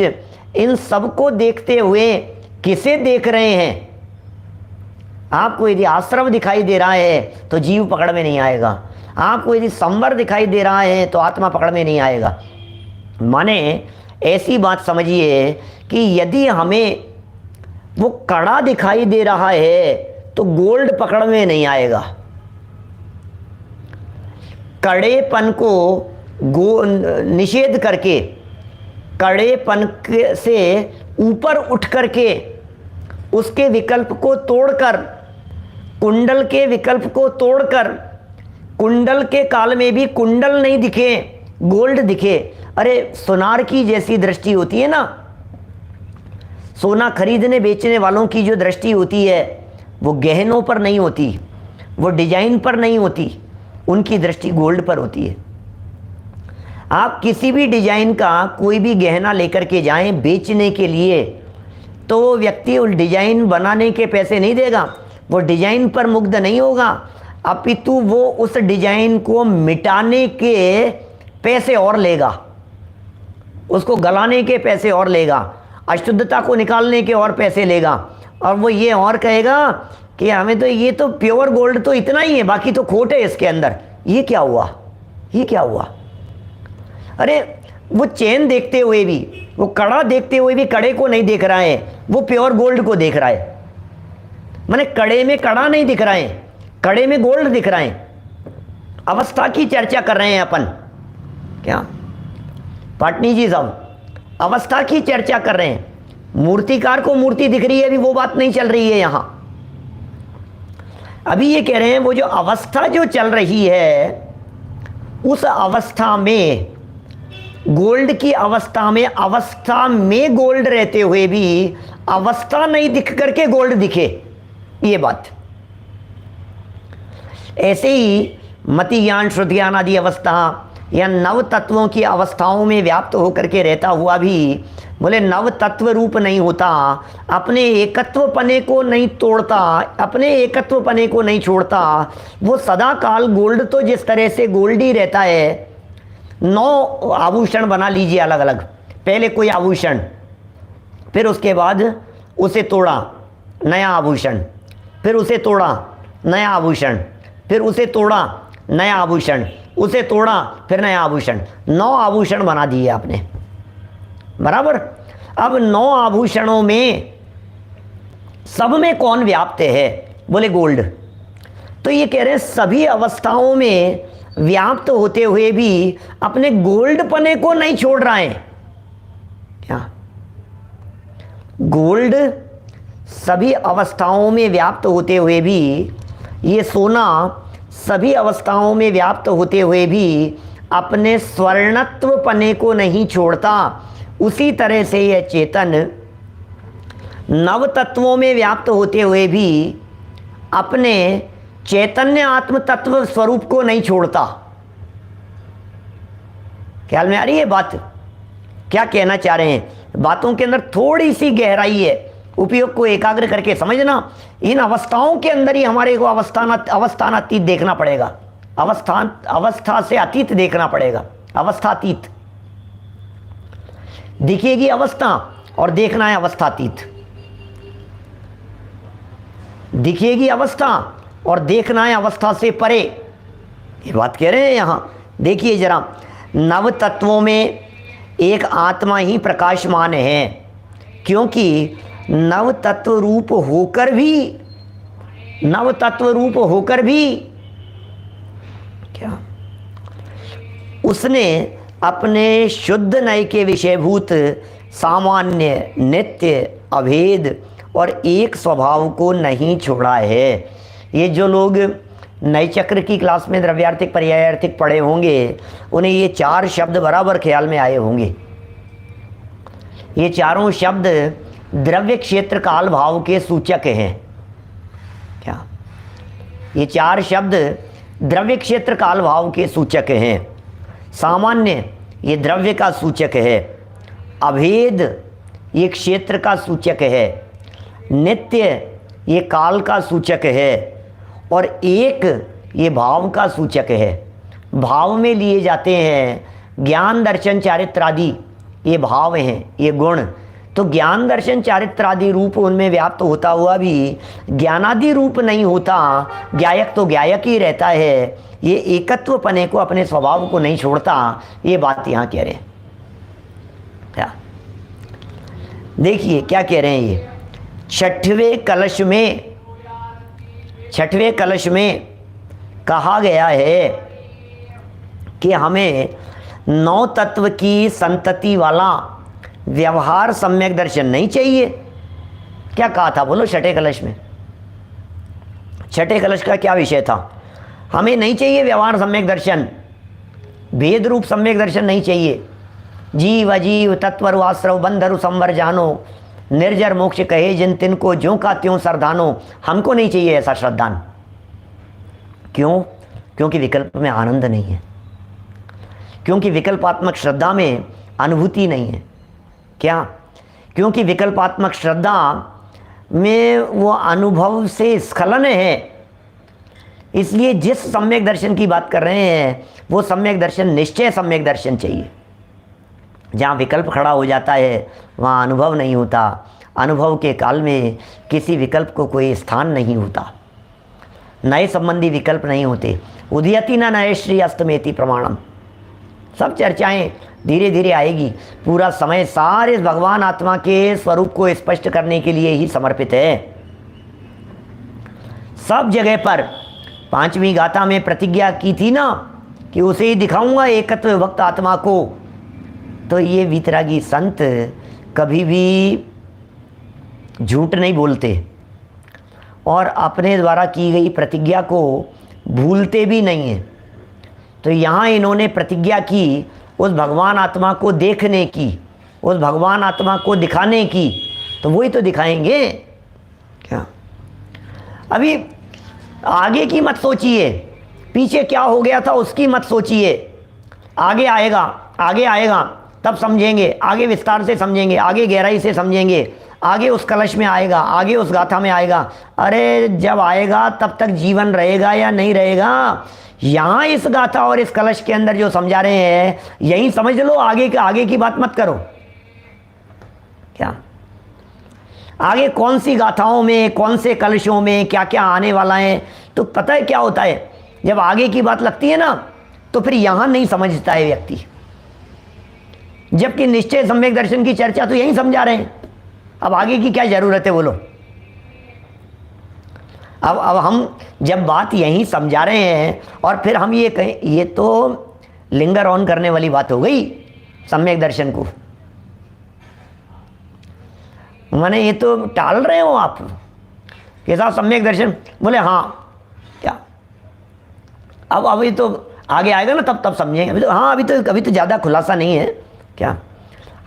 इन सब को देखते हुए किसे देख रहे हैं? आपको यदि आश्रव दिखाई दे रहा है तो जीव पकड़ में नहीं आएगा, आपको यदि संवर दिखाई दे रहा है तो आत्मा पकड़ में नहीं आएगा। माने ऐसी बात समझिए कि यदि हमें वो कड़ा दिखाई दे रहा है तो गोल्ड पकड़ में नहीं आएगा। कड़ेपन को निषेध करके, कड़ेपन से ऊपर उठ करके, उसके विकल्प को तोड़कर, कुंडल के विकल्प को तोड़कर, कुंडल के काल में भी कुंडल नहीं दिखे, गोल्ड दिखे। अरे सोनार की जैसी दृष्टि होती है ना, सोना खरीदने बेचने वालों की जो दृष्टि होती है वो गहनों पर नहीं होती, वो डिजाइन पर नहीं होती, उनकी दृष्टि गोल्ड पर होती है। आप किसी भी डिजाइन का कोई भी गहना लेकर के जाएं बेचने के लिए, तो वो व्यक्ति उस डिजाइन बनाने के पैसे नहीं देगा, वो डिजाइन पर मुग्ध नहीं होगा, अपितु वो उस डिजाइन को मिटाने के पैसे और लेगा, उसको गलाने के पैसे और लेगा, अशुद्धता को निकालने के और पैसे लेगा, और वो ये और कहेगा कि हमें तो ये तो प्योर गोल्ड तो इतना ही है, बाकी तो खोट है इसके अंदर। ये क्या हुआ? ये क्या हुआ? अरे वो चेन देखते हुए भी, वो कड़ा देखते हुए भी कड़े को नहीं देख रहा है, वो प्योर गोल्ड को देख रहा है। माने कड़े में कड़ा नहीं दिख रहा है, कड़े में गोल्ड दिख रहा है। अवस्था की चर्चा कर रहे हैं अपन। क्या पाटनी जी साहब, अवस्था की चर्चा कर रहे हैं। मूर्तिकार को मूर्ति दिख रही है, अभी वो बात नहीं चल रही है यहां। अभी ये कह रहे हैं वो जो अवस्था जो चल रही है, उस अवस्था में, गोल्ड की अवस्था में गोल्ड रहते हुए भी अवस्था नहीं दिख करके गोल्ड दिखे, ये बात। ऐसे ही मति ज्ञान श्रुति ज्ञान आदि अवस्था या नव तत्वों की अवस्थाओं में व्याप्त होकर के रहता हुआ भी बोले नव तत्व रूप नहीं होता, अपने एकत्व पने को नहीं तोड़ता, अपने एकत्व पने को नहीं छोड़ता। वो सदा काल गोल्ड तो जिस तरह से गोल्ड ही रहता है। 9 आभूषण बना लीजिए अलग अलग, पहले कोई आभूषण, फिर उसके बाद उसे तोड़ा, नया आभूषण, फिर उसे तोड़ा, नया आभूषण, फिर उसे तोड़ा, नया आभूषण, उसे तोड़ा, फिर नया आभूषण। 9 आभूषण बना दिए आपने, बराबर। अब 9 आभूषणों में सब में कौन व्याप्त है? बोले गोल्ड। तो ये कह रहे हैं सभी अवस्थाओं में व्याप्त होते हुए भी अपने गोल्ड पने को नहीं छोड़ रहा है। क्या? गोल्ड सभी अवस्थाओं में व्याप्त होते हुए भी, ये सोना सभी अवस्थाओं में व्याप्त होते हुए भी अपने स्वर्णत्व पने को नहीं छोड़ता। उसी तरह से यह चेतन नव तत्वों में व्याप्त होते हुए भी अपने चैतन्य आत्म तत्व स्वरूप को नहीं छोड़ता। ख्याल में आ रही है बात? क्या कहना चाह रहे हैं? बातों के अंदर थोड़ी सी गहराई है, उपयोग को एकाग्र करके समझना। इन अवस्थाओं के अंदर ही हमारे को अवस्थानातीत देखना पड़ेगा। अवस्था से अतीत देखना पड़ेगा। अवस्थातीत दिखेगी अवस्था और देखना है अवस्थातीत। दिखेगी अवस्था और देखना है अवस्था से परे। ये बात कह रहे हैं यहां। देखिए जरा, नव तत्वों में एक आत्मा ही प्रकाशमान है, क्योंकि नव तत्व रूप होकर भी क्या उसने अपने शुद्ध नय के विषयभूत सामान्य, नित्य, अभेद और एक स्वभाव को नहीं छोड़ा है। ये जो लोग नए चक्र की क्लास में द्रव्यार्थिक पर्यायार्थिक पढ़े होंगे, उन्हें ये चार शब्द बराबर ख्याल में आए होंगे। ये चारों शब्द द्रव्य क्षेत्र काल भाव के सूचक हैं। क्या? ये चार शब्द द्रव्य क्षेत्र काल भाव के सूचक हैं। सामान्य ये द्रव्य का सूचक है, अभेद ये क्षेत्र का सूचक है, नित्य ये काल का सूचक है, और एक ये भाव का सूचक है। भाव में लिए जाते हैं ज्ञान दर्शन चारित्र आदि, ये भाव हैं, ये गुण। तो ज्ञान दर्शन चारित्र आदि रूप उनमें व्याप्त होता हुआ भी ज्ञानादि रूप नहीं होता। ज्ञायक तो ज्ञायक ही रहता है। ये एकत्व पने को, अपने स्वभाव को नहीं छोड़ता। ये बात यहाँ कह रहे हैं। क्या? देखिए क्या कह रहे हैं ये। छठवें कलश में कहा गया है कि हमें नौ तत्व की संतति वाला व्यवहार सम्यक दर्शन नहीं चाहिए। क्या कहा था बोलो? छठे कलश में, छठे कलश का क्या विषय था? हमें नहीं चाहिए व्यवहार सम्यक दर्शन, भेद रूप सम्यक दर्शन नहीं चाहिए। जीव अजीव तत्वर आश्रव बंधरु संवर जानो, निर्जर मोक्ष कहे जिन तिन को ज्यों का त्यों सरदानो। हमको नहीं चाहिए ऐसा श्रद्धान। क्यों? क्योंकि विकल्प में आनंद नहीं है, क्योंकि विकल्पात्मक श्रद्धा में अनुभूति नहीं है। क्या? क्योंकि विकल्पात्मक श्रद्धा में वो अनुभव से स्खलन है। इसलिए जिस सम्यक दर्शन की बात कर रहे हैं वो सम्यक दर्शन निश्चय सम्यक दर्शन चाहिए। जहाँ विकल्प खड़ा हो जाता है वहाँ अनुभव नहीं होता। अनुभव के काल में किसी विकल्प को कोई स्थान नहीं होता, नए संबंधी विकल्प नहीं होते। उदयति न नए श्री अस्तमेति प्रमाणम। सब चर्चाएं धीरे धीरे आएगी। पूरा समय सारे भगवान आत्मा के स्वरूप को स्पष्ट करने के लिए ही समर्पित है। सब जगह पर पांचवी गाथा में प्रतिज्ञा की थी ना कि उसे ही दिखाऊंगा एकत्व विभक्त आत्मा को। तो ये वीतरागी संत कभी भी झूठ नहीं बोलते और अपने द्वारा की गई प्रतिज्ञा को भूलते भी नहीं हैं। तो यहाँ इन्होंने प्रतिज्ञा की उस भगवान आत्मा को देखने की, उस भगवान आत्मा को दिखाने की, तो वही तो दिखाएंगे। क्या? अभी आगे की मत सोचिए, पीछे क्या हो गया था उसकी मत सोचिए। आगे आएगा तब समझेंगे, आगे विस्तार से समझेंगे, आगे गहराई से समझेंगे, आगे उस कलश में आएगा, आगे उस गाथा में आएगा। अरे जब आएगा तब तक जीवन रहेगा या नहीं रहेगा? यहाँ इस गाथा और इस कलश के अंदर जो समझा रहे हैं यही समझ लो, आगे की बात मत करो। क्या? आगे कौन सी गाथाओं में, कौन से कलशों में क्या क्या आने वाला है, तो पता है क्या होता है, जब आगे की बात लगती है ना तो फिर यहाँ नहीं समझता है व्यक्ति। जबकि निश्चय सम्यक दर्शन की चर्चा तो यही समझा रहे हैं। अब आगे की क्या जरूरत है बोलो? अब हम जब बात यहीं समझा रहे हैं और फिर हम ये कहें, ये तो लिंगर ऑन करने वाली बात हो गई सम्यक दर्शन को। माने ये तो टाल रहे हो आप कि साहब सम्यक दर्शन, बोले हाँ क्या, अब अभी तो आगे आएगा ना तब समझेंगे, अभी तो हाँ, अभी तो ज़्यादा खुलासा नहीं है क्या।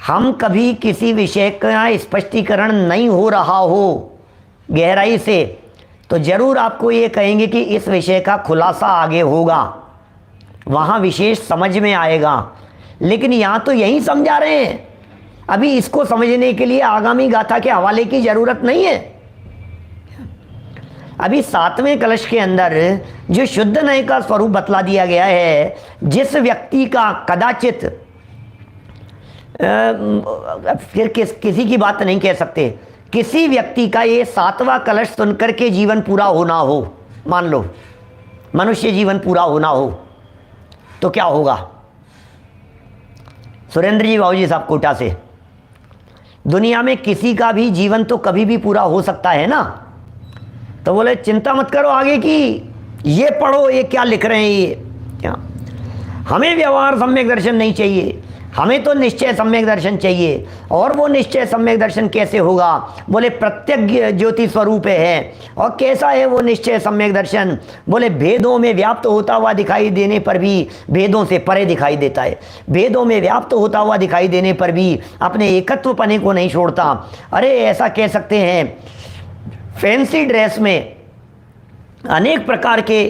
हम कभी किसी विषय का स्पष्टीकरण नहीं हो रहा हो गहराई से तो ज़रूर आपको ये कहेंगे कि इस विषय का खुलासा आगे होगा, वहाँ विशेष समझ में आएगा। लेकिन यहाँ तो यही समझा रहे हैं, अभी इसको समझने के लिए आगामी गाथा के हवाले की ज़रूरत नहीं है। अभी 7वें कलश के अंदर जो शुद्ध नय का स्वरूप बतला दिया गया है, जिस व्यक्ति का कदाचित फिर किसी की बात नहीं कह सकते, किसी व्यक्ति का ये 7वां कलश सुनकर के जीवन पूरा होना हो, मान लो मनुष्य जीवन पूरा होना हो तो क्या होगा। सुरेंद्र जी बाबूजी साहब कोटा से, दुनिया में किसी का भी जीवन तो कभी भी पूरा हो सकता है ना, तो बोले चिंता मत करो आगे की, ये पढ़ो ये क्या लिख रहे हैं ये क्या। हमें व्यवहार सम्यक दर्शन नहीं चाहिए, हमें तो निश्चय सम्यक दर्शन चाहिए। और वो निश्चय सम्यक दर्शन कैसे होगा, बोले प्रत्यज्ञ ज्योति स्वरूप है। और कैसा है वो निश्चय सम्यक दर्शन, बोले भेदों में व्याप्त होता हुआ दिखाई देने पर भी भेदों से परे दिखाई देता है, भेदों में व्याप्त होता हुआ दिखाई देने पर भी अपने एकत्व पने को नहीं छोड़ता। अरे ऐसा कह सकते हैं, फैंसी ड्रेस में अनेक प्रकार के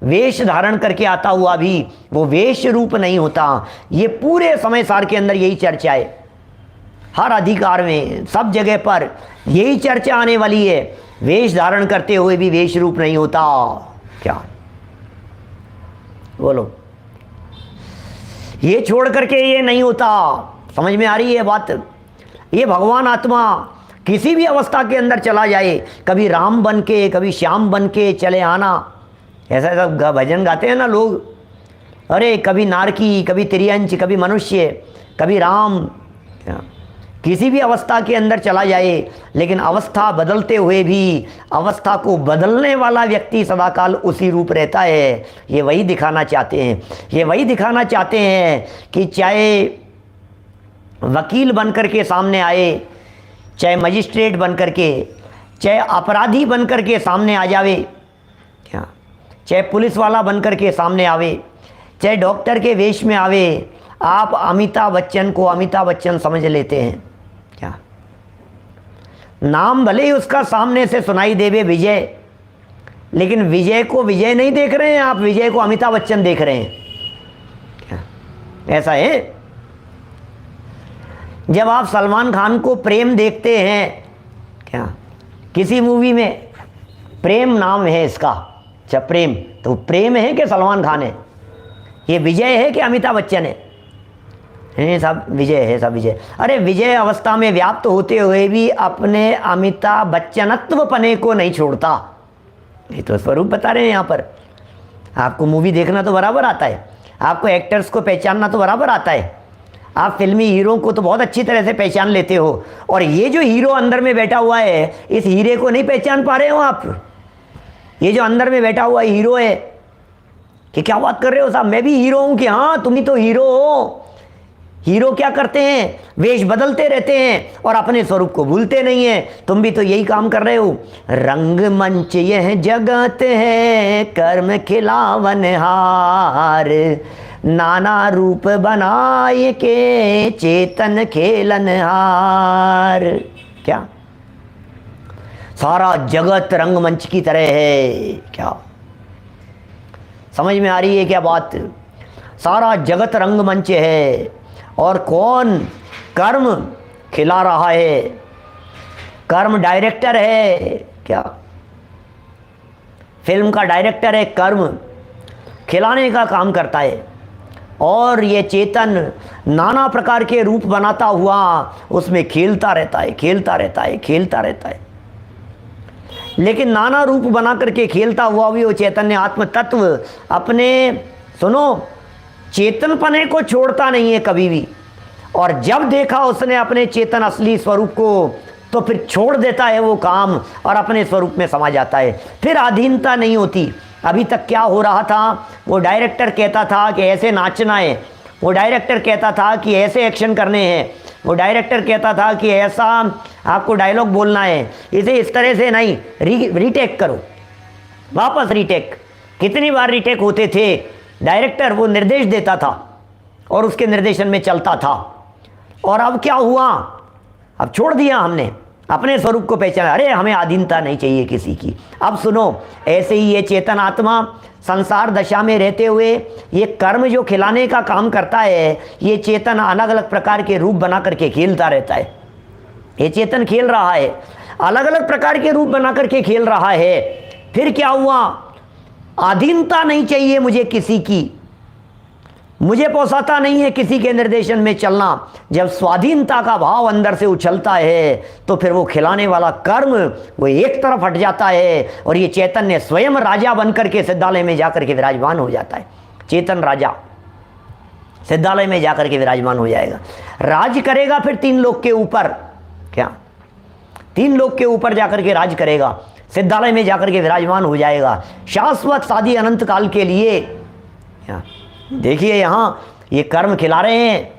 वेश धारण करके आता हुआ भी वो वेश रूप नहीं होता। ये पूरे समय सार के अंदर यही चर्चा है, हर अधिकार में सब जगह पर यही चर्चा आने वाली है। वेश धारण करते हुए भी वेश रूप नहीं होता क्या, बोलो ये छोड़ करके ये नहीं होता। समझ में आ रही है बात। ये भगवान आत्मा किसी भी अवस्था के अंदर चला जाए, कभी राम बन के कभी श्याम बन के चले आना, ऐसा ऐसा भजन गाते हैं ना लोग, अरे कभी नारकी कभी त्रियंच कभी मनुष्य कभी राम, किसी भी अवस्था के अंदर चला जाए, लेकिन अवस्था बदलते हुए भी अवस्था को बदलने वाला व्यक्ति सदाकाल उसी रूप रहता है। ये वही दिखाना चाहते हैं, ये वही दिखाना चाहते हैं कि चाहे वकील बन कर के सामने आए, चाहे मजिस्ट्रेट बन कर के, चाहे अपराधी बन कर के सामने आ जावे क्या, चाहे पुलिस वाला बन कर के सामने आवे, चाहे डॉक्टर के वेश में आवे, आप अमिताभ बच्चन को अमिताभ बच्चन समझ लेते हैं क्या। नाम भले ही उसका सामने से सुनाई देवे विजय, लेकिन विजय को विजय नहीं देख रहे हैं आप, विजय को अमिताभ बच्चन देख रहे हैं क्या, ऐसा है। जब आप सलमान खान को प्रेम देखते हैं क्या, किसी मूवी में प्रेम नाम है इसका, अच्छा प्रेम, तो प्रेम है कि सलमान खान है, ये विजय है कि अमिताभ बच्चन है, सब विजय है, सब विजय। अरे विजय अवस्था में व्याप्त होते हुए भी अपने अमिताभ बच्चनत्व पने को नहीं छोड़ता। ये तो स्वरूप बता रहे हैं यहाँ पर। आपको मूवी देखना तो बराबर आता है, आपको एक्टर्स को पहचानना तो बराबर आता है, आप फिल्मी हीरो को तो बहुत अच्छी तरह से पहचान लेते हो, और ये जो हीरो अंदर में बैठा हुआ है, इस हीरे को नहीं पहचान पा रहे हो आप। ये जो अंदर में बैठा हुआ हीरो है, कि क्या बात कर रहे हो साहब, मैं भी हीरो हूं कि हाँ तुम ही तो हीरो हो। हीरो क्या करते हैं, वेश बदलते रहते हैं और अपने स्वरूप को भूलते नहीं हैं। तुम भी तो यही काम कर रहे हो। रंग मंच यह जगत है, कर्म खिलावनहार, नाना रूप बनाए के चेतन खेलनहार। क्या सारा जगत रंगमंच की तरह है क्या, समझ में आ रही है क्या बात। सारा जगत रंगमंच है और कौन कर्म खिला रहा है, कर्म डायरेक्टर है क्या, फिल्म का डायरेक्टर है, कर्म खिलाने का काम करता है। और ये चेतन नाना प्रकार के रूप बनाता हुआ उसमें खेलता रहता है, खेलता रहता है, खेलता रहता है। लेकिन नाना रूप बना करके खेलता हुआ भी वो चैतन्य आत्म तत्व अपने, सुनो, चेतनपने को छोड़ता नहीं है कभी भी। और जब देखा उसने अपने चेतन असली स्वरूप को, तो फिर छोड़ देता है वो काम और अपने स्वरूप में समा जाता है, फिर अधीनता नहीं होती। अभी तक क्या हो रहा था, वो डायरेक्टर कहता था कि ऐसे नाचना है, वो डायरेक्टर कहता था कि ऐसे एक्शन करने हैं, वो डायरेक्टर कहता था कि ऐसा आपको डायलॉग बोलना है, इसे इस तरह से नहीं, रीटेक करो, वापस रीटेक। कितनी बार रीटेक होते थे, डायरेक्टर वो निर्देश देता था और उसके निर्देशन में चलता था। और अब क्या हुआ, अब छोड़ दिया हमने, अपने स्वरूप को पहचाना, अरे हमें अधीनता नहीं चाहिए किसी की। अब सुनो, ऐसे ही ये चेतन आत्मा संसार दशा में रहते हुए ये कर्म जो खिलाने का काम करता है, ये चेतन अलग अलग प्रकार के रूप बना करके खेलता रहता है। ये चेतन खेल रहा है, अलग अलग प्रकार के रूप बना करके खेल रहा है। फिर क्या हुआ, अधीनता नहीं चाहिए मुझे किसी की, मुझे पोसाता नहीं है किसी के निर्देशन में चलना। जब स्वाधीनता का भाव अंदर से उछलता है तो फिर वो खिलाने वाला कर्म वो एक तरफ हट जाता है और ये चैतन्य स्वयं राजा बनकर के सिद्धालय में जाकर के विराजमान हो जाता है। चेतन राजा सिद्धालय में जाकर के विराजमान हो जाएगा, राज करेगा फिर 3 लोक के ऊपर। क्या 3 लोक के ऊपर जाकर के राज करेगा, सिद्धालय में जाकर के विराजमान हो जाएगा शाश्वत साधी अनंत काल के लिए। देखिए यहाँ ये कर्म खिला रहे हैं,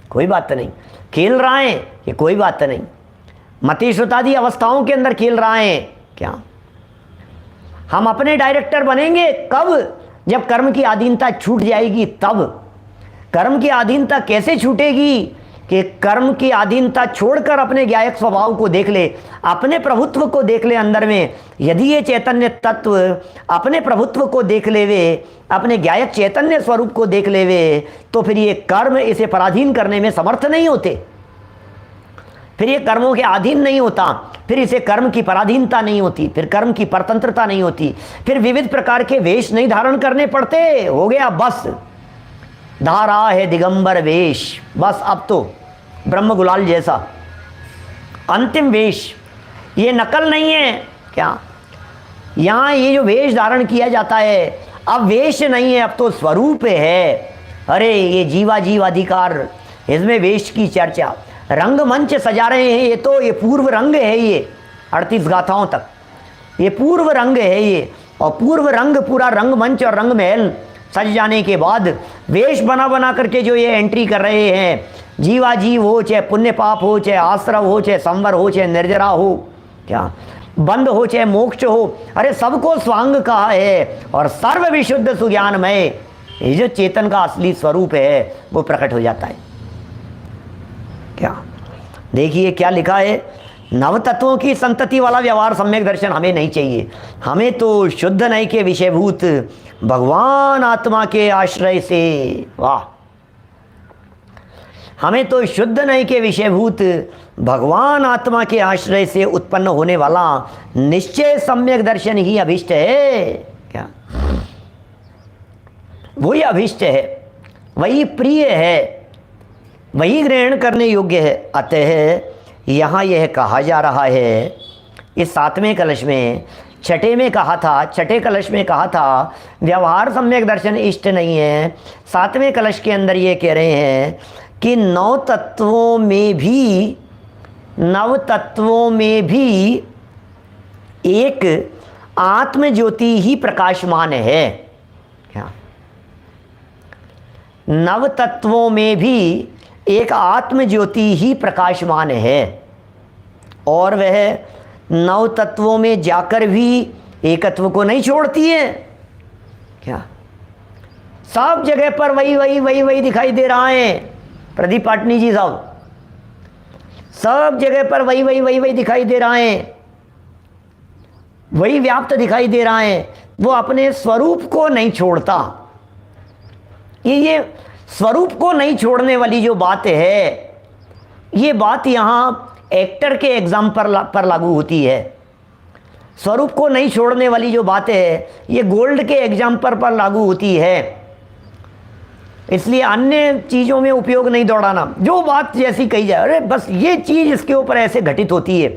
कोई बात नहीं, खेल रहा है ये कोई बात नहीं, मति श्रुतादि अवस्थाओं के अंदर खेल रहा है। क्या हम अपने डायरेक्टर बनेंगे कब, जब कर्म की अधीनता छूट जाएगी तब। कर्म की अधीनता कैसे छूटेगी कि कर्म की अधीनता छोड़कर अपने ज्ञायक स्वभाव को देख ले, अपने प्रभुत्व को देख ले अंदर में। यदि ये चैतन्य तत्व अपने प्रभुत्व को देख लेवे, अपने ज्ञायक चैतन्य स्वरूप को देख लेवे, तो फिर ये कर्म इसे पराधीन करने में समर्थ नहीं होते, फिर ये कर्मों के अधीन नहीं होता, फिर इसे कर्म की पराधीनता नहीं होती, फिर कर्म की परतंत्रता नहीं होती, फिर विविध प्रकार के वेश नहीं धारण करने पड़ते। हो गया बस, धारा है दिगंबर वेश, बस अब तो ब्रह्म गुलाल जैसा अंतिम वेश। ये नकल नहीं है। क्या यहाँ ये जो वेश धारण किया जाता है, अब वेश नहीं है, अब तो स्वरूप है। अरे ये जीवा जीव अधिकार, इसमें वेश की चर्चा, रंग मंच सजा रहे हैं, ये तो ये पूर्व रंग है, ये 38 गाथाओं तक ये पूर्व रंग है ये। और पूर्व रंग पूरा रंग मंच और रंग महल सज जाने के बाद वेश बना बना करके जो ये एंट्री कर रहे हैं, जीवा जीव हो, चाहे पुण्य पाप हो, चाहे आश्रव हो, चाहे संवर हो, चाहे निर्जरा हो, क्या बंद हो, चाहे मोक्ष हो, अरे सबको स्वांग कहा है और सर्व विशुद्ध सुज्ञानमय ये जो चेतन का असली स्वरूप है वो प्रकट हो जाता है। क्या देखिए क्या लिखा है, नव तत्वों की संतति वाला व्यवहार सम्यक दर्शन हमें नहीं चाहिए, हमें तो शुद्ध नय के विषयभूत भगवान आत्मा के आश्रय से, वाह, हमें तो शुद्ध नय के विषयभूत भगवान आत्मा के आश्रय से उत्पन्न होने वाला निश्चय सम्यक दर्शन ही अभिष्ट है। क्या वही अभिष्ट है, वही प्रिय है, वही ग्रहण करने योग्य है। अतः यहाँ यह कहा जा रहा है, इस 7वें कलश में, छठे में कहा था, छठे कलश में कहा था व्यवहार सम्यक दर्शन इष्ट नहीं है। 7वें कलश के अंदर ये कह रहे हैं कि नव तत्वों में भी एक आत्म ज्योति ही प्रकाशमान है। क्या नव तत्वों में भी एक आत्म ज्योति ही प्रकाशमान है और वह नव तत्वों में जाकर भी एकत्व को नहीं छोड़ती है। क्या सब जगह पर वही दिखाई दे रहा है प्रदीप पाटनी जी साहब, सब जगह पर वही दिखाई दे रहा है, वही व्याप्त दिखाई दे रहा है। वो अपने स्वरूप को नहीं छोड़ता। ये स्वरूप को नहीं छोड़ने वाली जो बात है, ये बात यहाँ एक्टर के एग्जाम पर लागू होती है। स्वरूप को नहीं छोड़ने वाली जो बात है ये गोल्ड के एग्जाम पर लागू होती है। इसलिए अन्य चीज़ों में उपयोग नहीं दौड़ाना। जो बात जैसी कही जाए, अरे बस ये चीज़ इसके ऊपर ऐसे घटित होती है,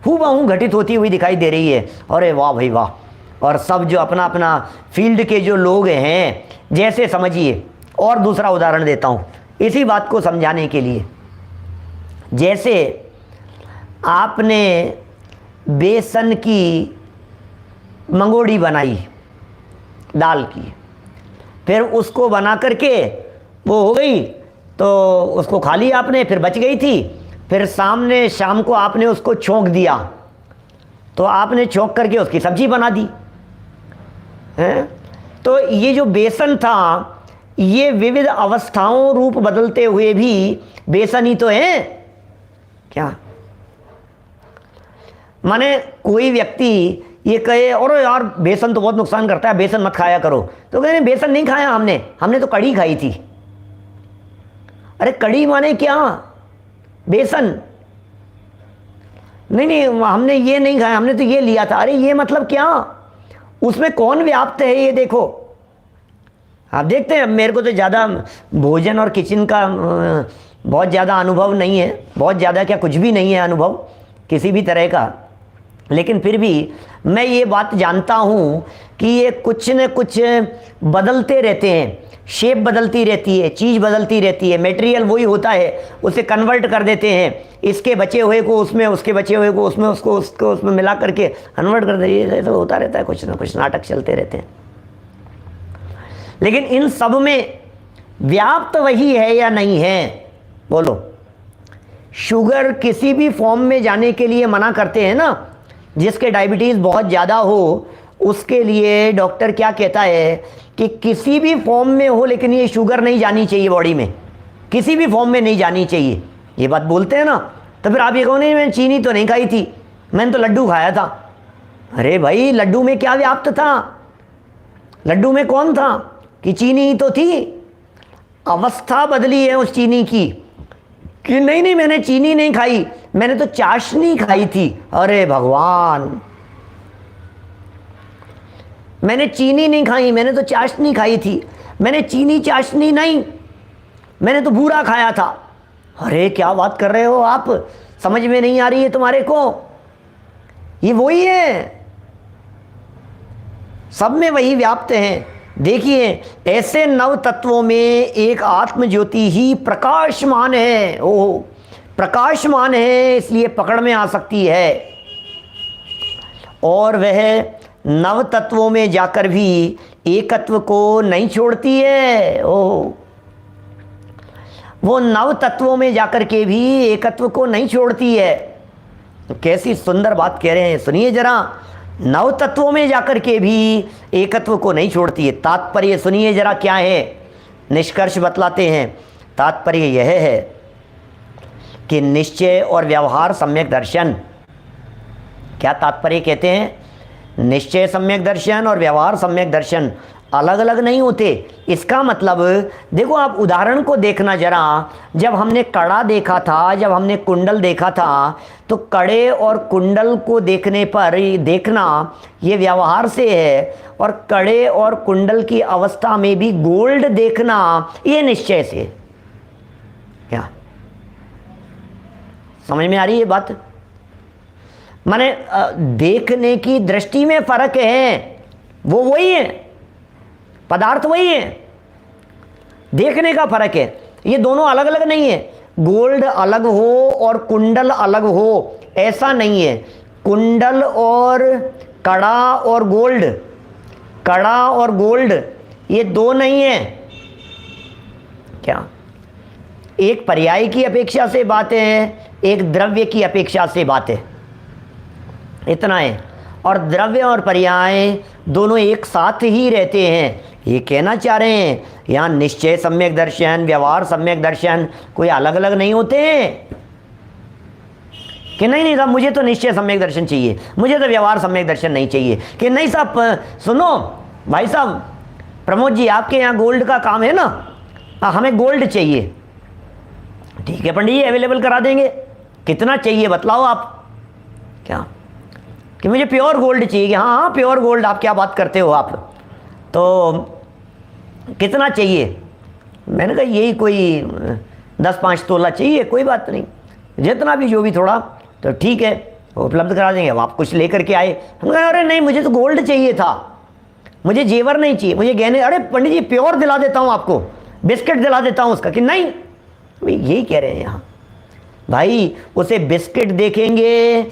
हूबहू घटित होती हुई दिखाई दे रही है, अरे वाह भाई वाह। और सब जो अपना अपना फील्ड के जो लोग हैं, जैसे समझिए, और दूसरा उदाहरण देता हूँ इसी बात को समझाने के लिए। जैसे आपने बेसन की मंगोड़ी बनाई दाल की, फिर उसको बना करके वो हो गई तो उसको खा लिया आपने, फिर बच गई थी, फिर सामने शाम को आपने उसको छौंक दिया तो आपने छौंक करके उसकी सब्जी बना दी है। तो ये जो बेसन था ये विविध अवस्थाओं रूप बदलते हुए भी बेसन ही तो है क्या। माने कोई व्यक्ति ये कहे और यार बेसन तो बहुत नुकसान करता है, बेसन मत खाया करो, तो कहने बेसन नहीं खाया हमने तो कड़ी खाई थी। अरे कड़ी माने क्या, बेसन नहीं हमने ये नहीं खाया, हमने तो ये लिया था। अरे ये मतलब क्या, उसमें कौन व्याप्त है ये देखो। आप देखते हैं, मेरे को तो ज़्यादा भोजन और किचन का बहुत ज़्यादा अनुभव नहीं है, बहुत ज़्यादा क्या कुछ भी नहीं है अनुभव किसी भी तरह का, लेकिन फिर भी मैं ये बात जानता हूँ कि ये कुछ न कुछ बदलते रहते हैं, शेप बदलती रहती है, चीज़ बदलती रहती है, मटेरियल वही होता है, उसे कन्वर्ट कर देते हैं, इसके बचे हुए को उसमें, उसके बचे हुए को उसमें, उसको उसमें मिला करके कन्वर्ट कर देते हैं। तो होता रहता है, कुछ ना कुछ नाटक चलते रहते हैं। लेकिन इन सब में व्याप्त वही है या नहीं है, बोलो। शुगर किसी भी फॉर्म में जाने के लिए मना करते हैं ना, जिसके डायबिटीज़ बहुत ज़्यादा हो उसके लिए डॉक्टर क्या कहता है कि किसी भी फॉर्म में हो लेकिन ये शुगर नहीं जानी चाहिए बॉडी में, किसी भी फॉर्म में नहीं जानी चाहिए, ये बात बोलते हैं ना। तो फिर आप ये कहो नहीं मैंने चीनी तो नहीं खाई थी, मैंने तो लड्डू खाया था। अरे भाई लड्डू में क्या व्याप्त था, लड्डू में कौन था कि चीनी ही तो थी। अवस्था बदली है उस चीनी की कि नहीं मैंने चीनी नहीं खाई, मैंने तो चाशनी खाई थी। अरे भगवान, मैंने चीनी नहीं खाई, मैंने तो चाशनी खाई थी। मैंने चीनी चाशनी नहीं, मैंने तो बूरा खाया था। अरे क्या बात कर रहे हो आप, समझ में नहीं आ रही है तुम्हारे को। ये वही है, सब में वही व्याप्त हैं। देखिए ऐसे नव तत्वों में एक आत्म ज्योति ही प्रकाशमान है। ओह, प्रकाशमान है इसलिए पकड़ में आ सकती है, और वह नव तत्वों में जाकर भी एकत्व को नहीं छोड़ती है। ओह, वो नव तत्वों में जाकर के भी एकत्व को नहीं छोड़ती है। तो कैसी सुंदर बात कह रहे हैं, सुनिए जरा। नव तत्वों में जाकर के भी एकत्व को नहीं छोड़ती है। तात्पर्य सुनिए जरा क्या है, निष्कर्ष बतलाते हैं। तात्पर्य यह है कि निश्चय और व्यवहार सम्यक दर्शन, क्या तात्पर्य कहते हैं, निश्चय सम्यक दर्शन और व्यवहार सम्यक दर्शन अलग अलग नहीं होते। इसका मतलब देखो, आप उदाहरण को देखना जरा। जब हमने कड़ा देखा था, जब हमने कुंडल देखा था, तो कड़े और कुंडल को देखने पर देखना ये व्यवहार से है, और कड़े और कुंडल की अवस्था में भी गोल्ड देखना ये निश्चय से। क्या समझ में आ रही है बात? माने देखने की दृष्टि में फर्क है, वो वही है, पदार्थ वही है, देखने का फर्क है। ये दोनों अलग अलग नहीं है। गोल्ड अलग हो और कुंडल अलग हो ऐसा नहीं है। कुंडल और कड़ा और गोल्ड, कड़ा और गोल्ड ये दो नहीं है। क्या एक पर्याय की अपेक्षा से बातें हैं, एक द्रव्य की अपेक्षा से बातें, इतना है। और द्रव्य और पर्याय दोनों एक साथ ही रहते हैं। ये कहना चाह रहे हैं यहाँ निश्चय सम्यक दर्शन, व्यवहार सम्यक दर्शन कोई अलग अलग नहीं होते हैं कि नहीं साहब मुझे तो निश्चय सम्यक दर्शन चाहिए, मुझे तो व्यवहार सम्यक दर्शन नहीं चाहिए। कि नहीं साहब सुनो भाई साहब, प्रमोद जी आपके यहाँ गोल्ड का काम है ना, हमें गोल्ड चाहिए। ठीक है पंडित जी, अवेलेबल करा देंगे। कितना चाहिए बतलाओ आप। क्या कि मुझे प्योर गोल्ड चाहिए। कि हाँ हाँ प्योर गोल्ड, आप क्या बात करते हो आप, तो कितना चाहिए? मैंने कहा यही कोई 10-5 तोला चाहिए, कोई बात नहीं, जितना भी जो भी थोड़ा, तो ठीक है उपलब्ध करा देंगे। अब आप कुछ लेकर के आए, हम कहा अरे नहीं मुझे तो गोल्ड चाहिए था, मुझे जेवर नहीं चाहिए, मुझे गहने। अरे पंडित जी प्योर दिला देता हूँ आपको, बिस्किट दिला देता हूँ उसका। कि नहीं, यही कह रहे हैं यहाँ भाई उसे बिस्किट देखेंगे,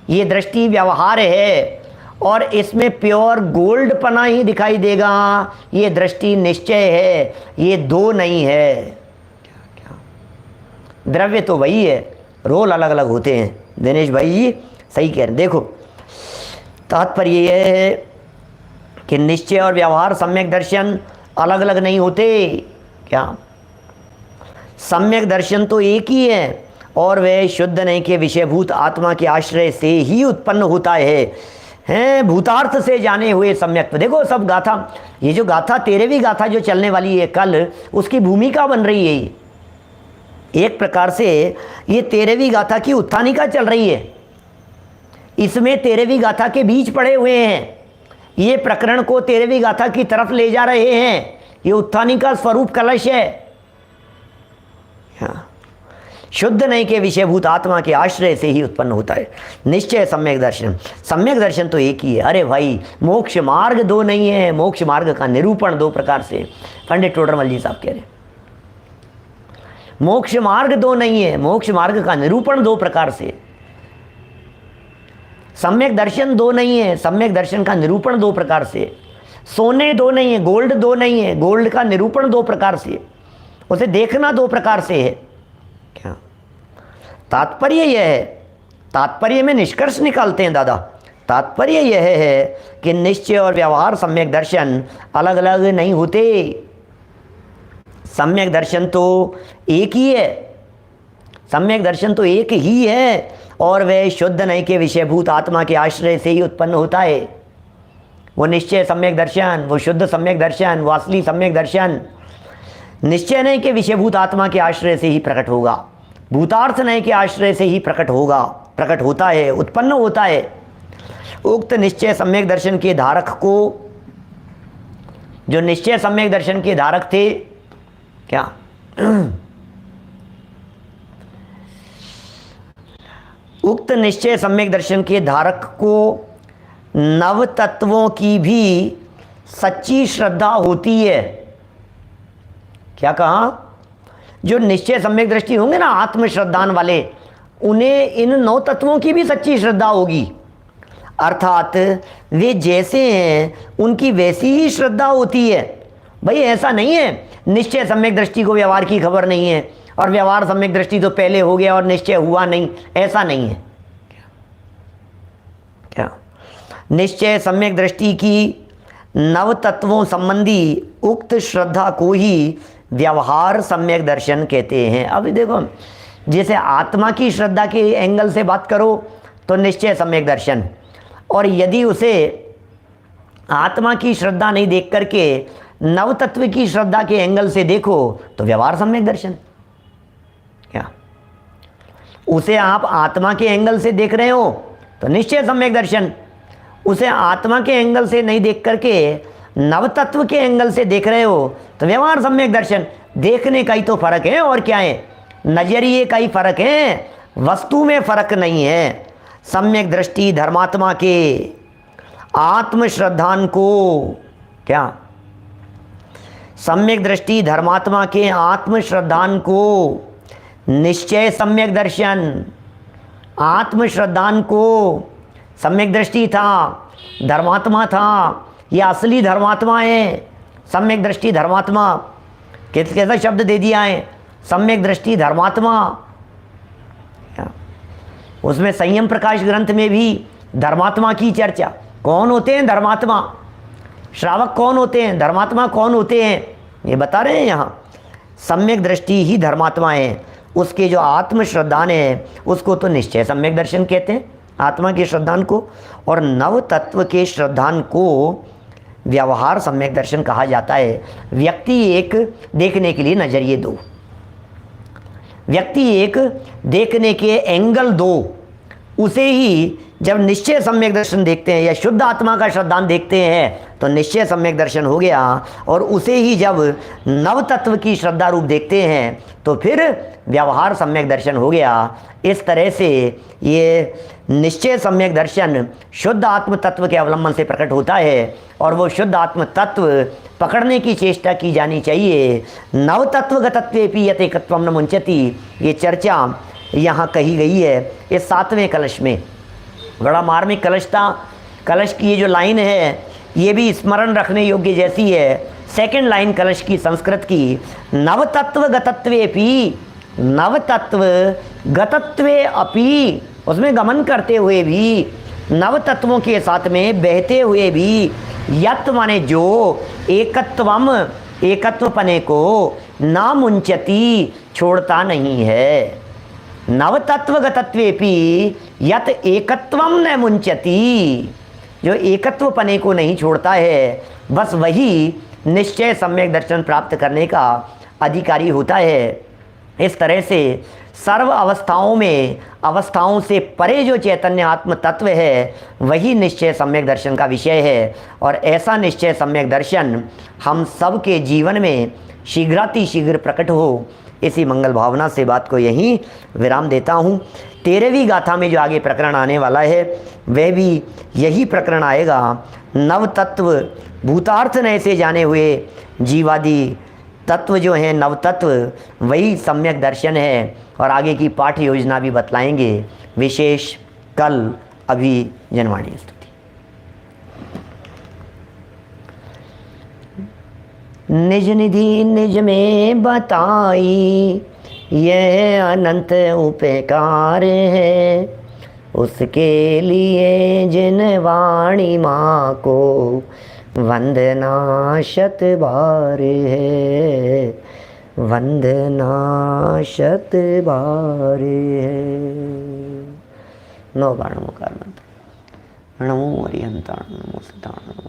ये दृष्टि व्यवहार है, और इसमें प्योर गोल्ड पना ही दिखाई देगा, ये दृष्टि निश्चय है, ये दो नहीं है। क्या द्रव्य तो वही है, रोल अलग अलग होते हैं। दिनेश भाई जी सही कह रहे हैं। देखो तात्पर्य यह है कि निश्चय और व्यवहार सम्यक दर्शन अलग अलग नहीं होते। क्या सम्यक दर्शन तो एक ही है, और वह शुद्ध नहीं के विषयभूत आत्मा के आश्रय से ही उत्पन्न होता है भूतार्थ से जाने हुए सम्यक। देखो सब गाथा, ये जो गाथा 13वीं गाथा जो चलने वाली है कल, उसकी भूमिका बन रही है। एक प्रकार से ये 13वीं गाथा की उत्थानिका चल रही है। इसमें 13वीं गाथा के बीज पड़े हुए हैं, ये प्रकरण को 13वीं गाथा की तरफ ले जा रहे हैं। ये उत्थानिका स्वरूप कलश है। हाँ, शुद्ध नहीं के विषयभूत आत्मा के आश्रय से ही उत्पन्न होता है निश्चय सम्यक दर्शन। सम्यक दर्शन तो एक ही है। अरे भाई मोक्ष मार्ग दो नहीं है, मोक्ष मार्ग का निरूपण दो प्रकार से। पंडित टोडरमल जी साहब कह रहे मोक्ष मार्ग दो नहीं है, मोक्ष मार्ग का निरूपण दो प्रकार से। सम्यक दर्शन दो नहीं है, सम्यक दर्शन का निरूपण दो प्रकार से। सोने दो नहीं है, गोल्ड दो नहीं है, गोल्ड का निरूपण दो प्रकार से, उसे देखना दो प्रकार से है। क्या तात्पर्य यह है, तात्पर्य में निष्कर्ष निकालते हैं दादा। तात्पर्य यह है कि निश्चय और व्यवहार सम्यक दर्शन अलग अलग नहीं होते। सम्यक दर्शन तो एक ही है, सम्यक दर्शन तो एक ही है, और वह शुद्ध नहीं के विषयभूत आत्मा के आश्रय से ही उत्पन्न होता है। वो निश्चय सम्यक दर्शन, वो शुद्ध सम्यक दर्शन, वो असली सम्यक दर्शन निश्चय नहीं के विषयभूत आत्मा के आश्रय से ही प्रकट होगा, भूतार्थ नहीं के आश्रय से ही प्रकट होगा, प्रकट होता है, उत्पन्न होता है। उक्त निश्चय सम्यक दर्शन के धारक को, जो निश्चय सम्यक दर्शन के धारक थे, क्या उक्त निश्चय सम्यक दर्शन के धारक को नव तत्वों की भी सच्ची श्रद्धा होती है। क्या कहा? जो निश्चय सम्यक दृष्टि होंगे ना आत्मश्रद्धान वाले, उन्हें इन 9 तत्वों की भी सच्ची श्रद्धा होगी। अर्थात वे जैसे हैं उनकी वैसी ही श्रद्धा होती है। भाई ऐसा नहीं है निश्चय सम्यक दृष्टि को व्यवहार की खबर नहीं है, और व्यवहार सम्यक दृष्टि तो पहले हो गया और निश्चय हुआ नहीं, ऐसा नहीं है। क्या निश्चय सम्यक दृष्टि की नव तत्वों संबंधी उक्त श्रद्धा को ही व्यवहार सम्यक दर्शन कहते हैं। अभी देखो जैसे आत्मा की श्रद्धा के एंगल से बात करो तो निश्चय सम्यक दर्शन, और यदि उसे आत्मा की श्रद्धा नहीं देख करके नव तत्व की श्रद्धा के एंगल से देखो तो व्यवहार सम्यक दर्शन। क्या उसे आप आत्मा के एंगल से देख रहे हो तो निश्चय सम्यक दर्शन, उसे आत्मा के एंगल से नहीं देख करके नव तत्व के एंगल से देख रहे हो तो व्यवहार सम्यक दर्शन। देखने का ही तो फर्क है, और क्या है, नजरिए का ही फर्क है, वस्तु में फर्क नहीं है। सम्यक दृष्टि धर्मात्मा के आत्मश्रद्धान को, क्या सम्यक दृष्टि धर्मात्मा के आत्मश्रद्धान को निश्चय सम्यक दर्शन, आत्मश्रद्धान को सम्यक दृष्टि था, धर्मात्मा था, ये असली धर्मात्मा है। सम्यक दृष्टि धर्मात्मा कैसा शब्द दे दिया है, सम्यक दृष्टि धर्मात्मा। उसमें संयम प्रकाश ग्रंथ में भी धर्मात्मा की चर्चा। कौन होते हैं धर्मात्मा? श्रावक कौन होते हैं? धर्मात्मा कौन होते हैं? ये बता रहे हैं यहाँ। सम्यक दृष्टि ही धर्मात्मा है, उसके जो आत्मश्रद्धान है उसको तो निश्चय सम्यक दर्शन कहते हैं, आत्मा के श्रद्धान को, और नव तत्व के श्रद्धान को व्यवहार सम्यक दर्शन कहा जाता है। व्यक्ति एक देखने के लिए नजरिए दो, व्यक्ति एक देखने के एंगल दो, उसे ही जब निश्चय सम्यक दर्शन देखते हैं या शुद्ध आत्मा का श्रद्धान देखते हैं तो निश्चय सम्यक दर्शन हो गया, और उसे ही जब नव तत्व की श्रद्धा रूप देखते हैं तो फिर व्यवहार सम्यक दर्शन हो गया। इस तरह से ये निश्चय सम्यक दर्शन शुद्ध आत्म तत्व के अवलंबन से प्रकट होता है, और वो शुद्ध आत्म तत्व पकड़ने की चेष्टा की जानी चाहिए। नव तत्व गतत्वे पीयते कत्वम न मुंचति, ये चर्चा यहाँ कही गई है इस 7वें कलश में। बड़ा मार्मिक कलश था। कलश की ये जो लाइन है ये भी स्मरण रखने योग्य जैसी है। सेकंड लाइन कलश की संस्कृत की, नवतत्व गतत्वेपि, नवतत्व गतत्वे अपि, उसमें गमन करते हुए भी, नव तत्वों के साथ में बहते हुए भी, यत माने जो, एकत्वम एकत्व पने को, ना मुंचती छोड़ता नहीं है। नव तत्व गतत्वेपि यत एकत्वम न मुंचती, जो एकत्व पने को नहीं छोड़ता है, बस वही निश्चय सम्यक दर्शन प्राप्त करने का अधिकारी होता है। इस तरह से सर्व अवस्थाओं में अवस्थाओं से परे जो चैतन्य आत्म तत्व है वही निश्चय सम्यक दर्शन का विषय है। और ऐसा निश्चय सम्यक दर्शन हम सब के जीवन में शीघ्रातिशीघ्र प्रकट हो, इसी मंगल भावना से बात को यहीं विराम देता हूँ। 13वीं गाथा में जो आगे प्रकरण आने वाला है वह भी यही प्रकरण आएगा। नव तत्व भूतार्थ नए से जाने हुए जीवादि तत्व जो हैं, नव तत्व वही सम्यक दर्शन है। और आगे की पाठ योजना भी बतलाएंगे विशेष कल अभिजनवाणी स्तुति। निज निधि निज में बताई यह अनंत उपकार है, उसके लिए जिन वाणी माँ को वंदना शत बार है, वंदना शत बार है। 9 बार नमोकार मंत्र। नमो हरिहंताण नमो सिद्धाण।